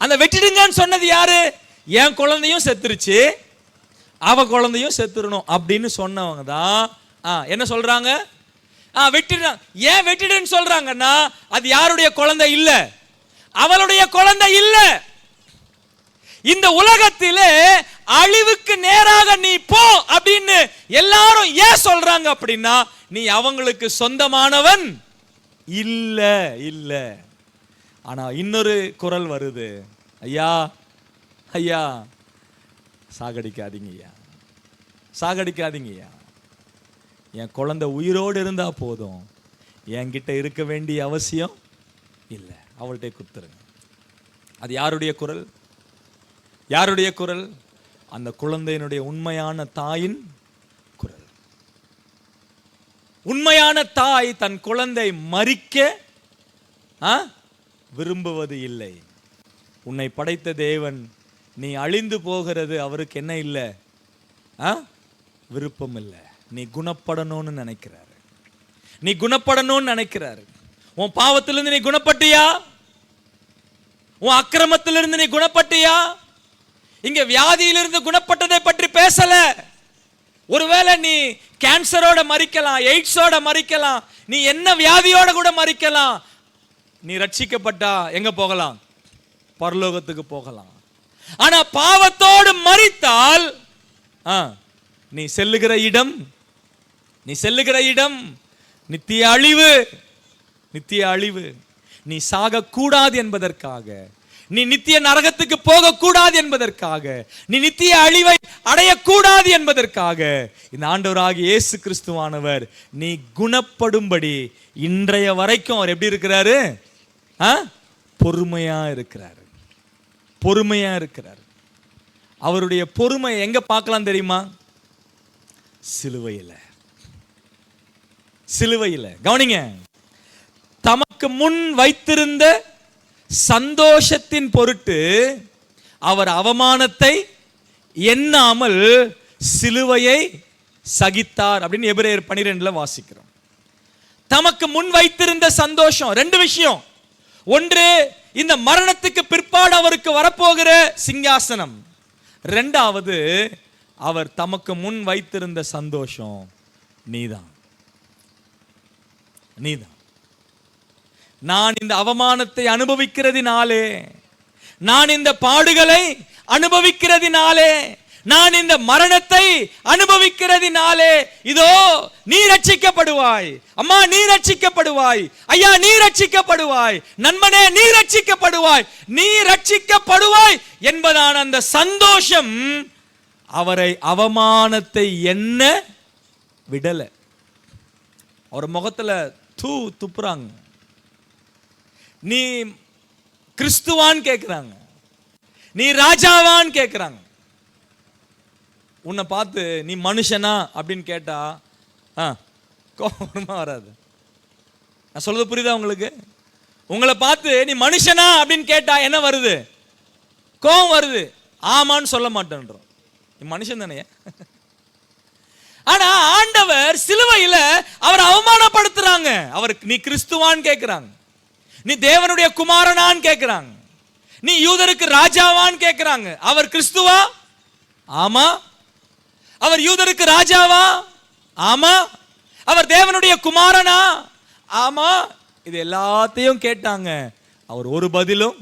அந்த வெட்டிடுங்கன்னு சொன்னது யாரு? என் குழந்தையும் செத்துருச்சு, அவ குழந்தையும் செத்துறணும் அப்படின்னு சொன்னவங்க தான் என்ன சொல்றாங்க? வெட்டிடுறாங்க. ஏன் வெட்டிடுன்னு சொல்றாங்கன்னா அது யாருடைய குழந்தை இல்ல, அவளுடைய குழந்தை இல்ல. இந்த உலகத்திலே அழிவுக்கு நேராக நீ போ அப்படின்னு எல்லாரும் ஏன் சொல்றாங்க அப்படின்னா நீ அவங்களுக்கு சொந்தமானவன் இல்ல இல்ல. ஆனா இன்னொரு குரல் வருது, ஐயா ஐயா சாகடிக்காதீங்கய்யா, சாகடிக்காதீங்கய்யா. என் குழந்தை உயிரோடு இருந்தா போதும், என்கிட்ட இருக்க வேண்டிய அவசியம் இல்லை, அவள்கிட்ட குத்துருங்க. அது யாருடைய குரல்? யாருடைய குரல்? அந்த குழந்தையினுடைய உண்மையான தாயின் குரல். உண்மையான தாய் தன் குழந்தை மரிக்க விரும்புவது இல்லை. உன்னை படைத்த தேவன் நீ அழிந்து போகிறது அவருக்கு என்ன இல்லை? விருப்பம் இல்லை. நீ குணப்படணும்னு நினைக்கிறாரு, நீ குணப்படணும்னு நினைக்கிறாரு. உன் பாவத்திலிருந்து நீ குணப்பட்டியா? உன் அக்கிரமத்திலிருந்து நீ குணப்பட்டியா? இங்க வியாதியிலிருந்து குணப்பட்டதை பற்றி பேசல. ஒருவேளை நீ கேன்சரோட மரிக்கலாம், எய்ட்ஸோட மரிக்கலாம், நீ என்ன வியாதியோட கூட மரிக்கலாம். நீ ரட்சிக்கப்பட்டா எங்க போகலாம்? பரலோகத்துக்கு போகலாம். ஆனா பாவத்தோடு மரித்தால் நீ செல்லுகிற இடம், நீ செல்லுகிற இடம் நித்திய அழிவு, நித்திய அழிவு. நீ சாக கூடாது என்பதற்காக, நீ நித்திய நரகத்துக்கு போக கூடாது என்பதற்காக, நீ நித்திய அழிவை அடையக்கூடாது என்பதற்காக இந்த ஆண்டவராகிய இயேசு கிறிஸ்துவானவர் நீ குணப்படும்படி இன்றைய வரைக்கும் அவர் எப்படி இருக்கிறாரு? பொறுமையா இருக்கிறாரு, பொறுமையா இருக்கிறார். அவருடைய பொறுமை எங்க பார்க்கலாம் தெரியுமா? சிலுவையில். சிலுவையில் கவனிங்க. தமக்கு முன் வைத்திருந்த சந்தோஷத்தின் பொருட்டு அவர் அவமானத்தை எண்ணாமல் சிலுவையை சகித்தார் அப்படின்னு எபிரேயர் 12 வாசிக்கிறோம். தமக்கு முன் வைத்திருந்த சந்தோஷம், ரெண்டு விஷயம். ஒன்று, இந்த மரணத்துக்கு பிற்பாடு அவருக்கு வரப்போகிற சிங்காசனம். ரெண்டாவது, அவர் தமக்கு முன் வைத்திருந்த சந்தோஷம் நீதான். நீதான். நான் இந்த அவமானத்தை அனுபவிக்கிறதினாலே, நான் இந்த பாடுகளை அனுபவிக்கிறதினாலே, நான் இந்த மரணத்தை அனுபவிக்கிறதினாலே, இதோ நீ ரட்சிக்கப்படுவாய், அம்மா நீ ரட்சிக்கப்படுவாய், ஐயா நீ ரட்சிக்கப்படுவாய், நண்பனே நீ ரட்சிக்கப்படுவாய், நீ ரட்சிக்கப்படுவாய் என்பதான அந்த சந்தோஷம் அவரை அவமானத்தை என்ன விடல. அவர் முகத்துல துப்புறாங்க. நீ கிறிஸ்துவான்னு கேட்கிறாங்க, நீ ராஜாவான்னு கேட்கிறாங்க. உன்னை பார்த்து நீ மனுஷனா அப்படின்னு கேட்டா கோபமா வராது. நான் சொல்றது புரியுதா உங்களுக்கு? உங்களை பார்த்து நீ மனுஷனா அப்படின்னு கேட்டா என்ன வருது? கோபம் வருது. ஆமான்னு சொல்ல மாட்டேன்றோம். நீ மனுஷன் தானே. ஆனா ஆண்டவர் சிலுவையில அவர் அவமானப்படுத்துறாங்க. அவருக்கு நீ கிறிஸ்துவான்னு கேட்கிறாங்க, நீ தேவனுடைய குமாரனான்னு கேட்கிறாங்க, நீ யூதருக்கு ராஜாவான்னு கேட்கிறாங்க. அவர் கிறிஸ்துவா? ஆமா. அவர் யூதருக்கு ராஜாவா? ஆமா. அவர் தேவனுடைய குமாரனா? ஆமா. இது எல்லாத்தையும் கேட்டாங்க. அவர் ஒரு பதிலும்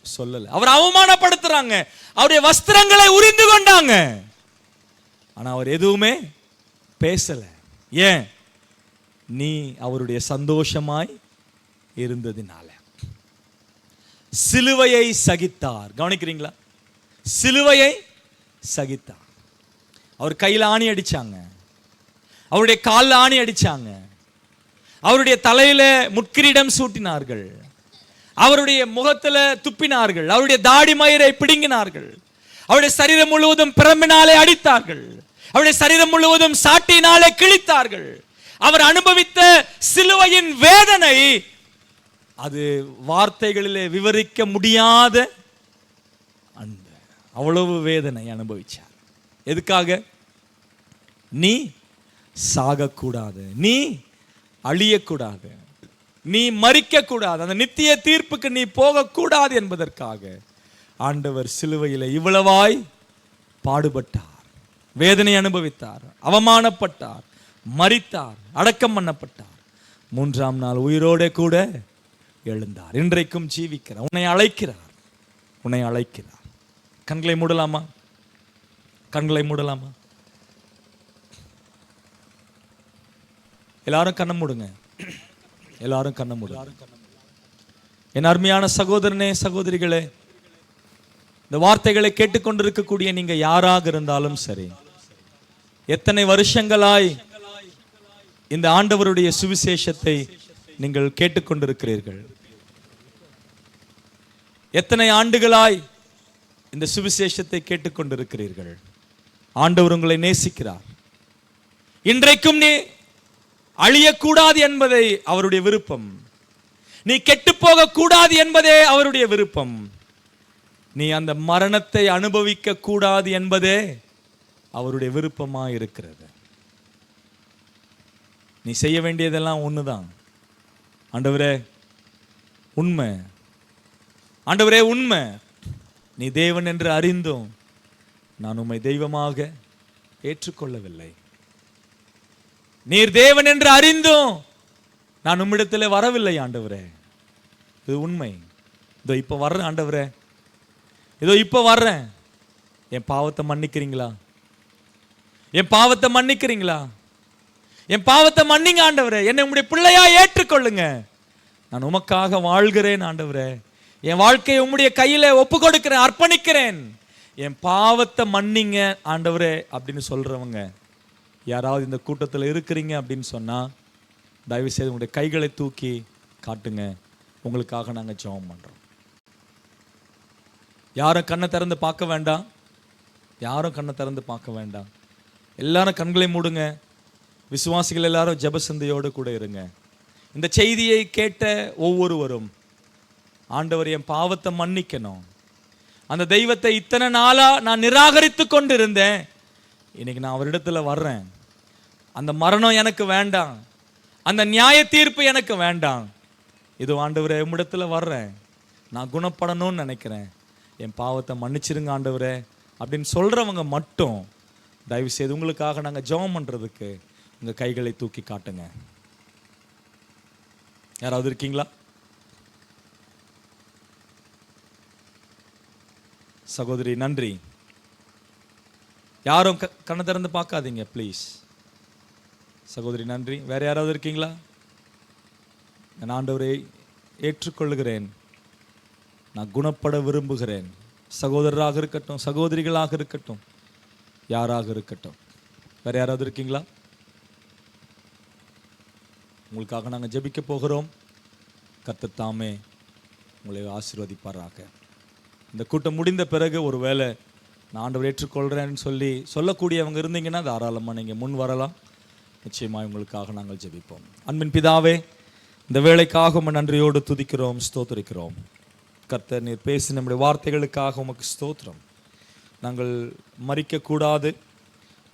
சொல்லல. அவர் அவமானப்படுத்துறாங்க, அவருடைய வஸ்திரங்களை உரிந்து கொண்டாங்க. ஆனா அவர் எதுவுமே பேசல. ஏன்? நீ அவருடைய சந்தோஷமாய் இருந்ததினால. சிலுவையை சகித்தார். கவனிக்கிறீங்களா? சிலுவையை சகித்தார். அவர் கையில் ஆணி அடிச்சாங்க, அவருடைய காலில் ஆணி அடிச்சாங்க, அவருடைய தலையில முட்கிரீடம் சூட்டினார்கள், அவருடைய முகத்துல துப்பினார்கள், அவருடைய தாடி மயிரை பிடுங்கினார்கள், அவருடைய சரீரம் முழுவதும் பிரம்பினாலே அடித்தார்கள், அவருடைய சரீரம் முழுவதும் சாட்டினாலே கிழித்தார்கள். அவர் அனுபவித்த சிலுவையின் வேதனை அது வார்த்தைகளிலே விவரிக்க முடியாத அந்த அவ்வளவு வேதனை அனுபவிச்சார். எதுக்காக? நீ சாகக்கூடாது, நீ அழியக்கூடாது, நீ மரிக்க கூடாது, அந்த நித்திய தீர்ப்புக்கு நீ போகக்கூடாது என்பதற்காக ஆண்டவர் சிலுவையில் இவ்வளவாய் பாடுபட்டார், வேதனை அனுபவித்தார், அவமானப்பட்டார், மரித்தார், அடக்கம் பண்ணப்பட்டார், மூன்றாம் நாள் உயிரோட கூட எழுந்தார். இன்றைக்கும் ஜீவிக்கிறார். உன்னை அழைக்கிறார், உன்னை அழைக்கிறார். கண்களை மூடலாமா? கண்களை மூடலாமா? எல்லாரும் கண்ணை மூடுங்க. எல்லாரும் கண்ணை மூடுங்க. என் அருமையான சகோதரனே, சகோதரிகளே, இந்த வார்த்தைகளை கேட்டுக்கொண்டிருக்கக்கூடிய நீங்க யாராக இருந்தாலும் சரி, எத்தனை வருஷங்களாய் இந்த ஆண்டவருடைய சுவிசேஷத்தை நீங்கள் கேட்டுக்கொண்டிருக்கிறீர்கள்? எத்தனை ஆண்டுகளாய் இந்த சுவிசேஷத்தை கேட்டுக்கொண்டிருக்கிறீர்கள்? ஆண்டவர் உங்களை நேசிக்கிறார். இன்றைக்கும் நீ அழியக்கூடாது என்பதை அவருடைய விருப்பம், நீ கெட்டு போக கூடாது என்பதே அவருடைய விருப்பம், நீ அந்த மரணத்தை அனுபவிக்க கூடாது என்பதே அவருடைய விருப்பமாக இருக்கிறது. நீ செய்ய வேண்டியதெல்லாம் ஒண்ணுதான். ஆண்டவரே உண்மை, ஆண்டவரே உண்மை, நீ தேவன் என்று அறிந்தும் நான் உம்மை தெய்வமாக ஏற்றுக்கொள்ளவில்லை. நீர் தேவன் என்று அறிந்தும் நான் உம்மிடத்தில் வரவில்லை ஆண்டவரே. இது உண்மை. இதோ இப்ப வர்றேன் ஆண்டவரே, இதோ இப்ப வர்றேன். என் பாவத்தை மன்னிக்கிறீங்களா? என் பாவத்தை மன்னிக்கிறீங்களா? என் பாவத்தை மன்னிங்க ஆண்டவரே. என்னை உம்முடைய பிள்ளையா ஏற்றுக்கொள்ளுங்க. நான் உமக்காக வாழ்கிறேன் ஆண்டவரே. என் வாழ்க்கையை உம்முடைய கையில ஒப்பு கொடுக்கிறேன், அர்ப்பணிக்கிறேன். என் பாவத்தை மன்னிங்க ஆண்டவரே அப்படின்னு சொல்றவங்க யாராவது இந்த கூட்டத்தில் இருக்கிறீங்க அப்படின்னு சொன்னா, தயவு செய்து உங்களுடைய கைகளை தூக்கி காட்டுங்க. உங்களுக்காக நாங்கள் ஜெபம் பண்றோம். யாரும் கண்ணை திறந்து பார்க்க வேண்டாம், யாரும் கண்ணை திறந்து பார்க்க வேண்டாம். எல்லாரும் கண்களை மூடுங்க. விசுவாசிகள் எல்லாரும் ஜெபசந்தையோடு கூட இருங்க. இந்த செய்தியை கேட்ட ஒவ்வொருவரும், ஆண்டவர் என் பாவத்தை மன்னிக்கணும், அந்த தெய்வத்தை இத்தனை நாளா நான் நிராகரித்து கொண்டு இருந்தேன், இன்னைக்கு நான் அவரிடத்துல வர்றேன், அந்த மரணம் எனக்கு வேண்டாம், அந்த நியாய தீர்ப்பு எனக்கு வேண்டாம், இது ஆண்டவரே உம்மிடத்துல வர்றேன், நான் குணப்படணும்னு நினைக்கிறேன், என் பாவத்தை மன்னிச்சிருங்க ஆண்டவரே அப்படின்னு சொல்றவங்க மட்டும் தயவு செய்து உங்களுக்காக நாங்கள் ஜெபம் பண்றதுக்கு உங்க கைகளை தூக்கி காட்டுங்க. யாராவது இருக்கீங்களா? சகோதரி நன்றி. யாரும் கண்ணை திறந்து பார்க்காதீங்க ப்ளீஸ். சகோதரி நன்றி. வேற யாராவது இருக்கீங்களா? நான் ஆண்டவரை ஏற்றுக்கொள்கிறேன், நான் குணப்பட விரும்புகிறேன். சகோதரராக இருக்கட்டும், சகோதரிகளாக இருக்கட்டும், யாராக இருக்கட்டும். வேற யாராவது இருக்கீங்களா? உங்களுக்காக நாங்கள் ஜெபிக்க போகிறோம். கர்த்தர் தாமே உங்களை ஆசீர்வதிப்பாராக. இந்த கூட்டம் முடிந்த பிறகு ஒருவேளை நான் ஆண்டவர் ஏற்றுக்கொள்கிறேன்னு சொல்லக்கூடியவங்க இருந்தீங்கன்னா தாராளமாக நீங்கள் முன் வரலாம். நிச்சயமாக உங்களுக்காக நாங்கள் ஜெபிப்போம். அன்பின் பிதாவே, இந்த வேளைக்காக உம்மை நன்றியோடு துதிக்கிறோம், ஸ்தோத்திரிக்கிறோம். கர்த்தர் நீர் பேசி நம்முடைய வார்த்தைகளுக்காக உமக்கு ஸ்தோத்திரம். நாங்கள் மரிக்கக்கூடாது,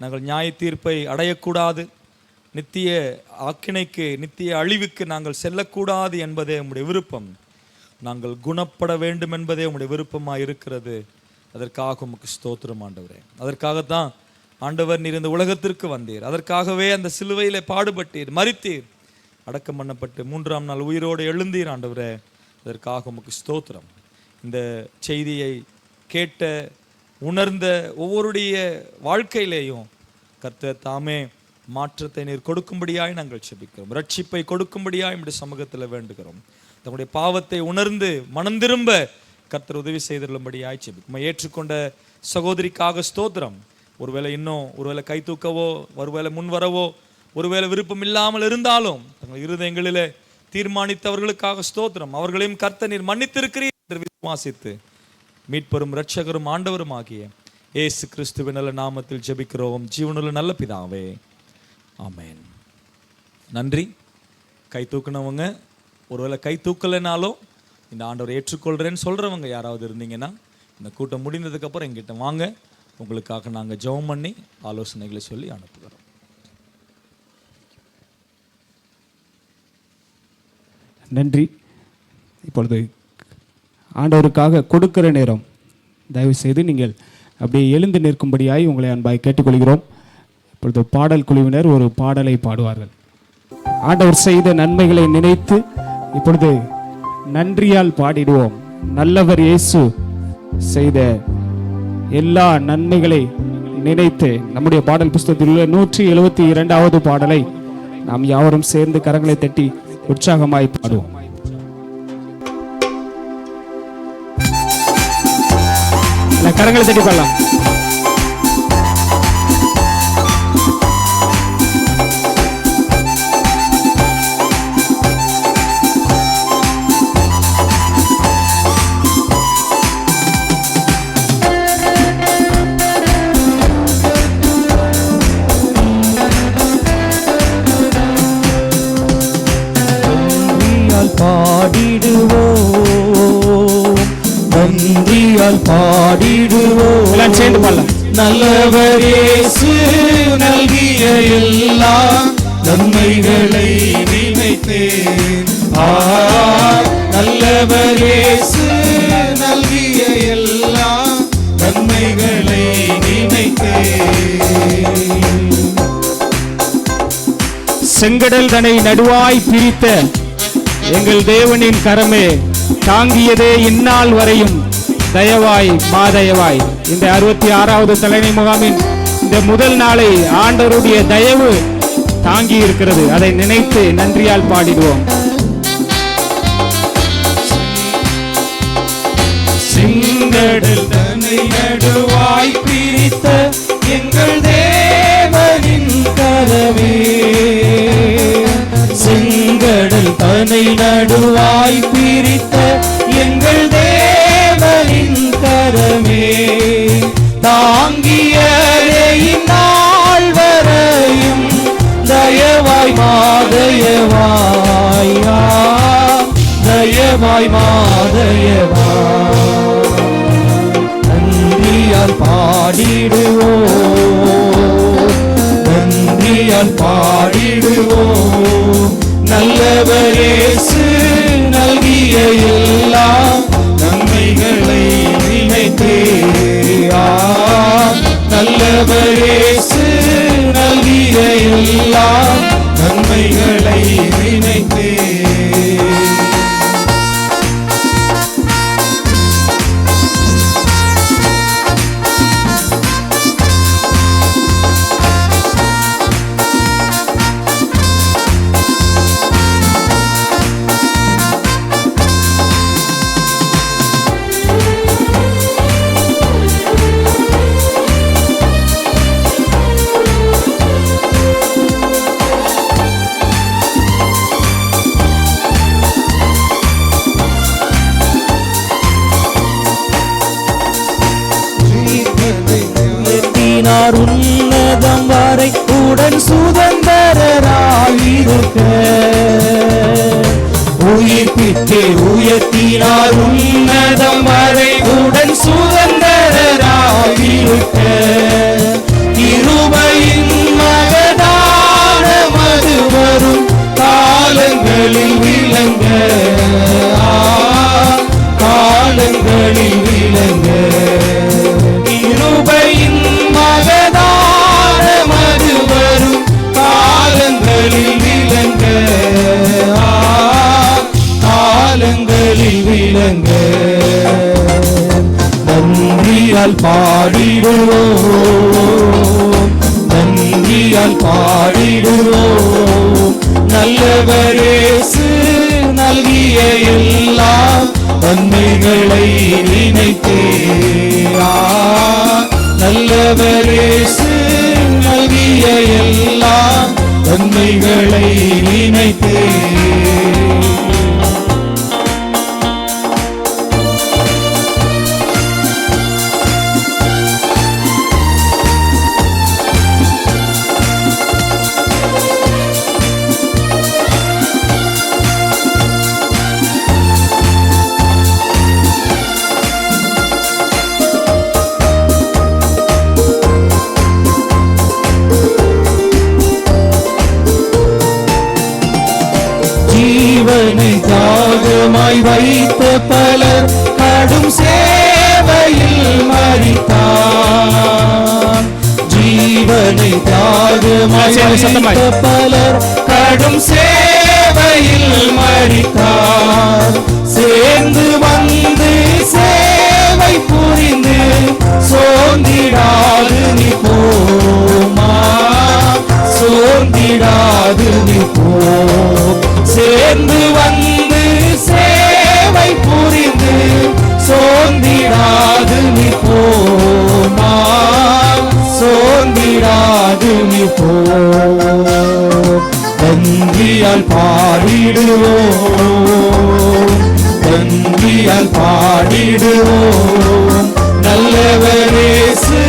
நாங்கள் நியாய தீர்ப்பை அடையக்கூடாது, நித்திய ஆக்கினைக்கு நித்திய அழிவுக்கு நாங்கள் செல்லக்கூடாது என்பதே உம்முடைய விருப்பம். நாங்கள் குணப்பட வேண்டும் என்பதே உம்முடைய விருப்பமாக இருக்கிறது. அதற்காக உமக்கு ஸ்தோத்திரம் ஆண்டவரே. அதற்காகத்தான் ஆண்டவர் நீர் இந்த உலகத்திற்கு வந்தீர். அதற்காகவே அந்த சிலுவையிலே பாடுபட்டீர், மரித்தீர், அடக்கம் பண்ணப்பட்டு 3ஆம் நாள் உயிரோடு எழுந்தீர் ஆண்டவரே. அதற்காக உமக்கு ஸ்தோத்திரம். இந்த செய்தியை கேட்ட உணர்ந்த ஒவ்வொருடைய வாழ்க்கையிலேயும் கர்த்தர் தாமே மாற்றத்தை நீர் கொடுக்கும்படியாய் நாங்கள் செபிக்கிறோம். ரட்சிப்பை கொடுக்கும்படியாய் நம்முடைய சமூகத்தில் வேண்டுகிறோம். தம்முடைய பாவத்தை உணர்ந்து மனம் திரும்ப கர்த்தர் உதவி செய்துள்ளபடியாய் செபிக்கும். ஏற்றுக்கொண்ட சகோதரிக்காக ஸ்தோத்திரம். ஒருவேளை கை தூக்கவோ, ஒருவேளை முன் வரவோ, ஒருவேளை விருப்பம் இல்லாமல் இருந்தாலும் தங்கள் இருதயங்களிலே தீர்மானித்தவர்களுக்காக ஸ்தோத்திரம். அவர்களையும் கர்த்தர் நீர் மன்னித்திருக்கிறீர் என்று விசுவாசித்து மீட்பரும் இரட்சகரும் ஆண்டவரும் ஆகிய இயேசு கிறிஸ்துவின் நல்ல நாமத்தில் ஜெபிக்கிறோம் ஜீவனுள்ள நல்ல பிதாவே, ஆமென். நன்றி. கை தூக்குனவங்க, ஒருவேளை கை தூக்கலைனாலும் இந்த ஆண்டவரை ஏற்றுக்கொள்கிறேன்னு சொல்கிறவங்க யாராவது இருந்தீங்கன்னா இந்த கூட்டம் முடிந்ததுக்கப்புறம் எங்கிட்ட வாங்க. உங்களுக்காக நாங்கள் ஜெபம் பண்ணி ஆலோசனைகளை சொல்லி அனுப்புகிறோம். நன்றி. இப்பொழுது ஆண்டவருக்காக கொடுக்கிற நேரம். தயவு செய்து நீங்கள் அப்படியே எழுந்து நிற்கும்படியாய் உங்களை அன்பாய் கேட்டுக்கொள்கிறோம். இப்பொழுது பாடல் குழுவினர் ஒரு பாடலை பாடுவார்கள். ஆண்டவர் செய்த நன்மைகளை நினைத்து இப்பொழுது நன்றியால் பாடிடுவோம். நல்லவர் இயேசு செய்த எல்லா நன்மைகளை நினைத்து நம்முடைய பாடல் புஸ்தகத்தில் உள்ள 172வது பாடலை நாம் யாவரும் சேர்ந்து கரங்களை தட்டி உற்சாகமாய் பாடுவோம். கரங்களை தட்டி பாடலாம். நன்றியால் பாடிடுவோம், எல்லாம் சேர்ந்து பாடலாம். நல்லவர் இயேசு நல்கிய எல்லா நன்மைகளை நினைத்தேன். நல்லவர் இயேசு நல்கிய எல்லா நன்மைகளை நினைத்தேன். செங்கடல் தன்னை நடுவாய் பிரித்த எங்கள் தேவனின் கரமே தாங்கியதே இந்நாள் வரையும் தயவாய் மாதயவாய். இந்த 66வது தலைமை முகாமின் இந்த முதல் நாளை ஆண்டவருடைய தயவு தாங்கி இருக்கிறது. அதை நினைத்து நன்றியால் பாடிடுவோம். செங்கடல் தன்னை நடுவாய் பிரித்த எங்கள் தேவனின் கரமே, செங்கடல் தன்னை நடுவாய் பிரித்த எங்கள் தேவனின் கரமே தாங்கியதே இந்நாள் வரையும் தயவாய் மாதயவாய், தயவாய் மாதயவாய். நன்றியால் பாடிடுவோம், நன்றியால் பாடிடுவோம். நல்லவர் இயேசு நல்கிய எல்லா நன்மைகளை நினைத்தே. நல்லவர் இயேசு நல்கிய எல்லா நன்மைகளை நினைத்தே. உயர்த்தினார் உன்னதம் வரை உடன் சுதந்திரராயிருக்க. உயிர்ப்பித்து உயர்த்தினார் உன்னதம் வரை உடன் சுதந்திரராயிருக்க. கிருபையின் மகதான மது வரும் காலங்களில் விளங்க, காலங்களில் விளங்க. கிருபையின் மகதான மது வரும் காலங்களில் விளங்க, காலங்களில் விளங்க. நன்றியால் பாடிடுவோம், நன்றியால் பாடிடுவோம். நல்லவர் இயேசு நல்கிய எல்லா நன்மைகளை நினைத்தே. நல்லவர் இயேசு நல்கிய எல்லா நன்மைகளை நினைத்தே. ஜீவனை தியாகமாய் வைத்த பலர் கடும் சேவையில் மரித்தார். ஜீவனை தியாகமாய் வைத்த பலர் கடும் சேவையில் மரித்தார். சேர்ந்து வந்து சேவை புரிந்து சோர்ந்திடாது நீ போமா, சோர்ந்திடாது நீ போ. சேர்ந்து வந்து சேவை புரிந்து சோர்ந்திடாது நீ போமா, சோர்ந்திடாது நீ போ. நன்றியால் பாடிடுவோம், நன்றியால் பாடிடுவோம். நல்லவர் இயேசு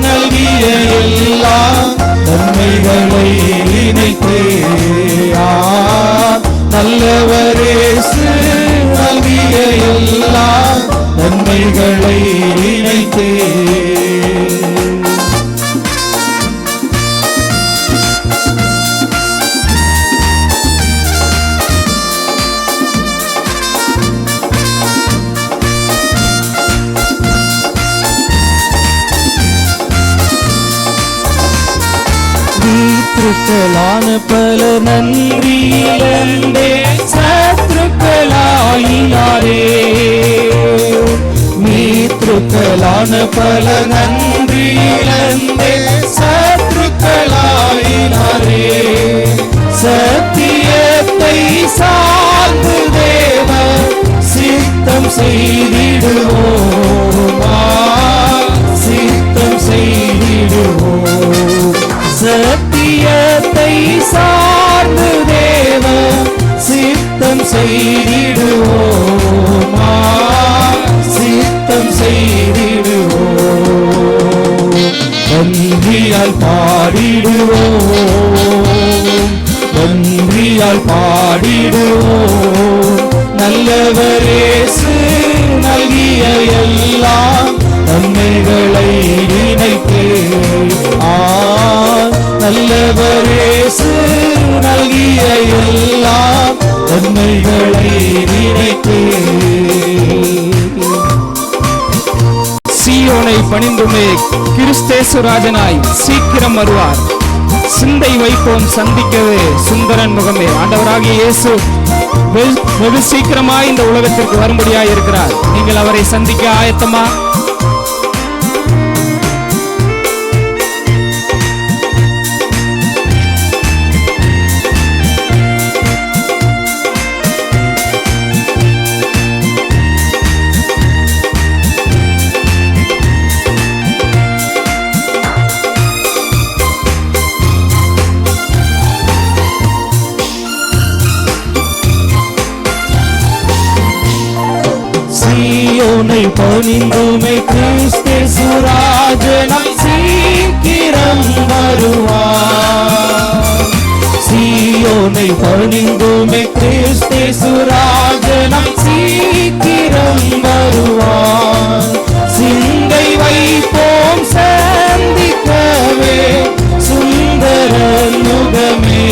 நல்கிய எல்லா நன்மைகளை நினைத்தே. நல்லவர் இயேசு நல்கிய எல்லா நன்மைகளை நினைத்தே. சத்துருக்களான பல நன்றியிலந்தே சத்துருக்களாயினாரே. மீத்ருக்களான பல நன்றியிலந்தே சத்துருக்களாயினாரே. சத்தியத்தை சார்ந்து தேவ சித்தம் செய்திடுவோமா, சித்தம் செய்திடுவோம். சத்தியத்தை சார்ந்து தேவ சித்தம் செய்திடுவோமா, சித்தம் செய்திடுவோம். நன்றியால் பாடிடுவோம், நன்றியால் பாடிடுவோம். நல்லவர் இயேசு நல்கிய எல்லா நன்மைகளை நினைத்தே. நல்லவர் இயேசு நல்கிய எல்லா நன்மைகளை நினைத்தே. சீயோனை பணிந்துமே கிறிஸ்தேசு ராஜனாய் சீக்கிரம் வருவார். சிந்தை வைப்போம் சந்திக்கவே சுந்தரன் முகமே. ஆண்டவராகிய இயேசு வெகு சீக்கிரமாய் இந்த உலகத்திற்கு வரும்படியாய் இருக்கிறார். நீங்கள் அவரை சந்திக்க ஆயத்தமா? சீயோனை பணிந்துமை கிறிஸ்தேசு ராஜனம் சீக்கிரம் வருவார். சீயோனை பணிந்துமை கிறிஸ்தேசு ராஜனம் சீக்கிரம் வருவார். சிந்தை வைப்போம் சந்திக்கவே சுந்தர முகமே,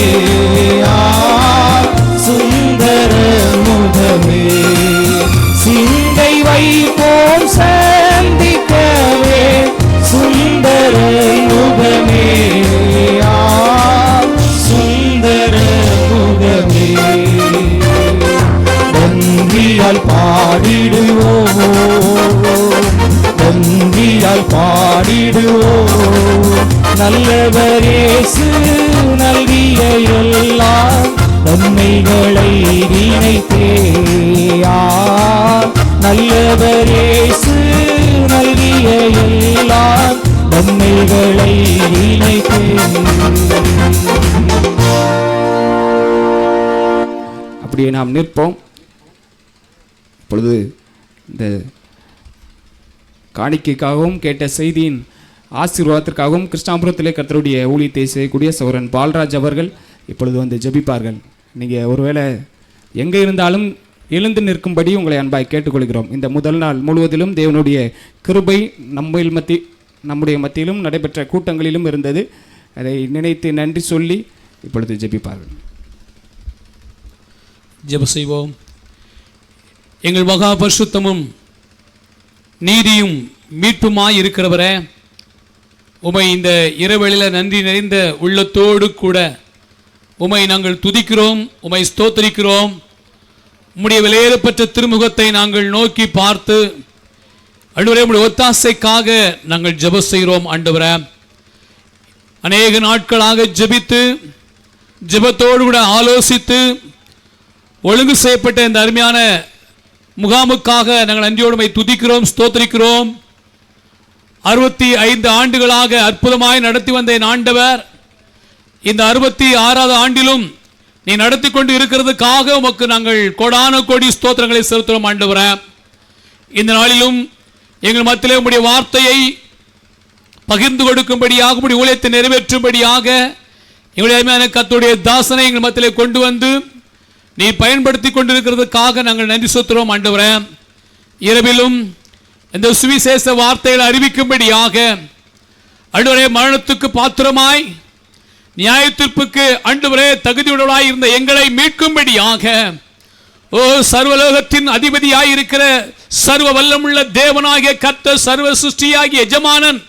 சுந்தர முகமே. சிந்தை வைப்போம் சந்திக்கவே சுந்தர முகமே, சுந்தர முகமே. நன்றியால் பாடிடுவோம், நன்றியால் பாடிடுவோம். நல்லவர் இயேசு நல்கிய எல்லா நன்மைகளை நினைத்தே. நல்லவர் இயேசு நல்கிய எல்லா நன்மைகளை நினைத்தே. அப்படியே நாம் நிற்போம். இப்பொழுது இந்த காணிக்கைக்காகவும் கேட்ட செய்தியின் ஆசீர்வாதத்திற்காகவும் கிருஷ்ணாபுரத்திலே கர்த்தருடைய ஊழியத்தை செய்யக்கூடிய சௌரன் பால்ராஜ் அவர்கள் இப்பொழுது வந்து ஜெபிப்பார்கள். நீங்கள் ஒருவேளை எங்கே இருந்தாலும் எழுந்து நிற்கும்படி உங்களை அன்பாய் கேட்டுக்கொள்கிறோம். இந்த முதல் நாள் முழுவதிலும் தேவனுடைய கிருபை நம்முடைய மத்தியிலும் நடைபெற்ற கூட்டங்களிலும் இருந்தது. அதை நினைத்து நன்றி சொல்லி இப்பொழுது ஜெபிப்பார்கள். ஜெப செய்வோம். எங்கள் மகா பரிசுத்தமும் நீதியும் மீட்புமாய் இருக்கிறவரே, உமை இந்த இரவேளையில் நன்றி நிறைந்த உள்ளத்தோடு கூட உமை நாங்கள் துதிக்கிறோம், உமை ஸ்தோத்திரிக்கிறோம். உம்முடைய விலையேறப்பட்ட திருமுகத்தை நாங்கள் நோக்கி பார்த்து ஆண்டவரே உம்முடைய ஒத்தாசைக்காக நாங்கள் ஜெப செய்கிறோம். ஆண்டவரே, அநேக நாட்களாக ஜெபித்து ஜெபத்தோடு கூட ஆலோசித்து ஒழுங்கு செய்யப்பட்ட இந்த அருமையான முகாமுக்காக நாங்கள் நன்றியோடு துதிக்கிறோம், ஸ்தோத்திரிக்கிறோம். 65 ஆண்டுகளாக அற்புதமாய் நடத்தி வந்த என் ஆண்டவர் இந்த 66வது ஆண்டிலும் நீ நடத்தி கொண்டு இருக்கிறதுக்காக உமக்கு நாங்கள் கோடான கோடி ஸ்தோத்திரங்களை செலுத்துகிறோம். ஆண்டவரே, இந்த நாளிலும் எங்கள் மத்தியிலே உம்முடைய வார்த்தையை பகிர்ந்து கொடுக்கும்படியாக, உம்முடைய ஊழியத்தை நிறைவேற்றும்படியாக எங்களுடைய அருமையான கர்த்தருடைய தாசனை எங்கள் மத்தியிலே கொண்டு வந்து நீ பயன்படுத்தி கொண்டிருக்கிறதுக்காக நாங்கள் நன்றி செலுத்துகிறோம். ஆண்டவரே, இரவிலும் இந்த சுவிசேஷ வார்த்தைகளை அறிவிக்கும்படியாக ஆண்டவரே மரணத்துக்கு பாத்திரமாய் நியாயத்தீர்ப்புக்கு ஆண்டவரே தகுதியுள்ளவராய் இருந்த எங்களை மீட்கும்படியாக ஓ சர்வலோகத்தின் அதிபதியாய் இருக்கிற சர்வ வல்லமுள்ள தேவனாகிய கர்த்தர், சர்வ சிருஷ்டியாகிய எஜமானன்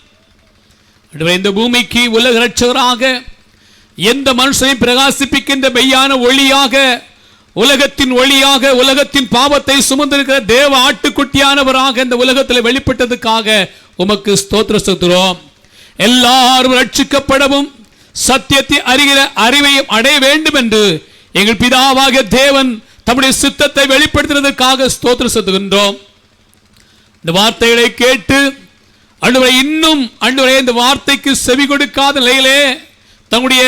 ஆண்டவரே இந்த பூமிக்கு உலக இரட்சகராக எந்த மனுஷனை பிரகாசிப்பிக்கின்ற மெய்யான ஒளியாக, உலகத்தின் ஒளியாக, உலகத்தின் பாவத்தை சுமந்திருக்கிற தேவ ஆட்டுக்குட்டியானவராக இந்த உலகத்தில் வெளிப்பட்டதுக்காக உமக்கு ஸ்தோத்திர செலுத்துகிறோம். எல்லாரும் ரட்சிக்கப்படவும் சத்தியத்தை அறிகிற அறிவையும் அடைய வேண்டும் என்று எங்கள் பிதாவாகிய தேவன் தம்முடைய சித்தத்தை வெளிப்படுத்துவதற்காக ஸ்தோத்திர செலுத்துகின்றோம். இந்த வார்த்தைகளை கேட்டு ஆண்டவரே இன்னும் ஆண்டவரே இந்த வார்த்தைக்கு செவி கொடுக்காத நிலையிலே தங்களுடைய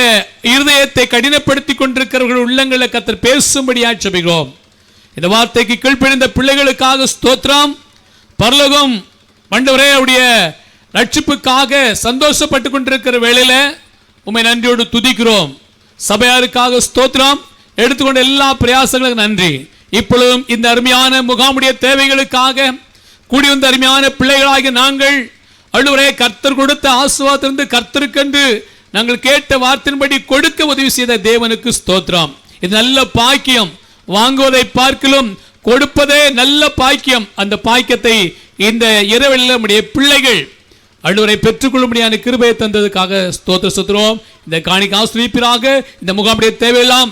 இருதயத்தை கடினப்படுத்தி கொண்டிருக்கிறவர்கள் உள்ளங்களில் கர்த்தர் பேசும்படியாக ஜெபிக்கிறோம். இந்த வார்த்தைக்கு கீழ்ப்படிந்த பிள்ளைகளுக்காக ஸ்தோத்திரம். பரலோகம் ஆண்டவரே அவருடைய ரட்சிப்புக்காக சந்தோஷப்பட்டு கொண்டிருக்கிற வேளையில உம்மை நன்றியோடு துதிக்கிறோம். சபையாருக்காக ஸ்தோத்திரம். எடுத்துக்கொண்ட எல்லா பிரயாசங்களுக்கும் நன்றி. இப்பொழுதும் இந்த அருமையான முகாமுடைய தேவைகளுக்காக கூடி வந்த அருமையான பிள்ளைகளாகிய நாங்கள் ஆண்டவரே கர்த்தர் கொடுத்த ஆசீர்வாதத்திலிருந்து கர்த்தருக்கென்று நாங்கள் கேட்ட வார்த்தையின்படி கொடுக்க உதவி செய்த தேவனுக்கு ஸ்தோத்திரம். இது நல்ல பாக்கியம். வாங்குவதை பார்க்கிலும் கொடுப்பதே நல்ல பாக்கியம். அந்த பாக்கியத்தை இந்த இரவில் நம்முடைய பிள்ளைகள் ஆண்டவரை பெற்றுக்கொள்ளும்படியான கிருபையை தந்ததுக்காக ஸ்தோத்திர செலுத்துகிறோம். இந்த காணிக்கை ஆசீர்வதிப்பீராக. இந்த முகாமுடைய தேவையெல்லாம்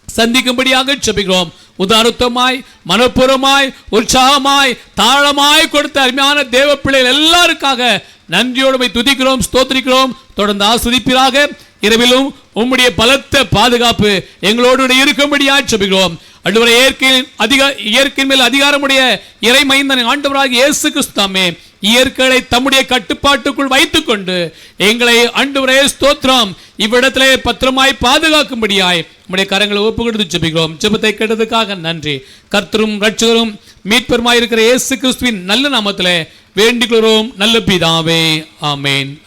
சந்திக்கும்படியாக ஜெபிக்கிறோம். உதாரணமாய், மனப்பூர்வமாய், உற்சாகமாய், தாளமாய் கொடுத்த அருமையான தேவ பிள்ளைகள் எல்லாருக்காக நன்றியோடு துதிக்கிறோம், ஸ்தோத்திரிக்கிறோம். தொடர்ந்து ஆசீர்வதிப்பீராக. இரவிலும் உம்முடைய பலத்த பாதுகாப்பு எங்களோடு இருக்கும்படியாக ஜெபிக்கிறோம். ஆண்டவரே, இயற்கையின் மேல் அதிகாரமுடைய இறைமைந்தன் ஆண்டவராகிய இயேசு கிறிஸ்து தாமே இயற்கையை தம்முடைய கட்டுப்பாட்டுக்குள் வைத்துக்கொண்டு எங்களை ஆண்டவரே ஸ்தோத்திரம் இவ்விடத்திலே பத்திரமாய் பாதுகாக்கும்படியாய் நம்முடைய கரங்களை ஒப்பு கொடுத்து ஜெபிக்கிறோம். ஜெபத்தை கேட்டதுக்காக நன்றி. கர்த்தரும் ரட்சகரும் மீட்பருமாய் இருக்கிற இயேசு கிறிஸ்துவின் நல்ல நாமத்திலே வேண்டிக் கொள்கிறோம் நல்ல பிதாவே. ஆமென்.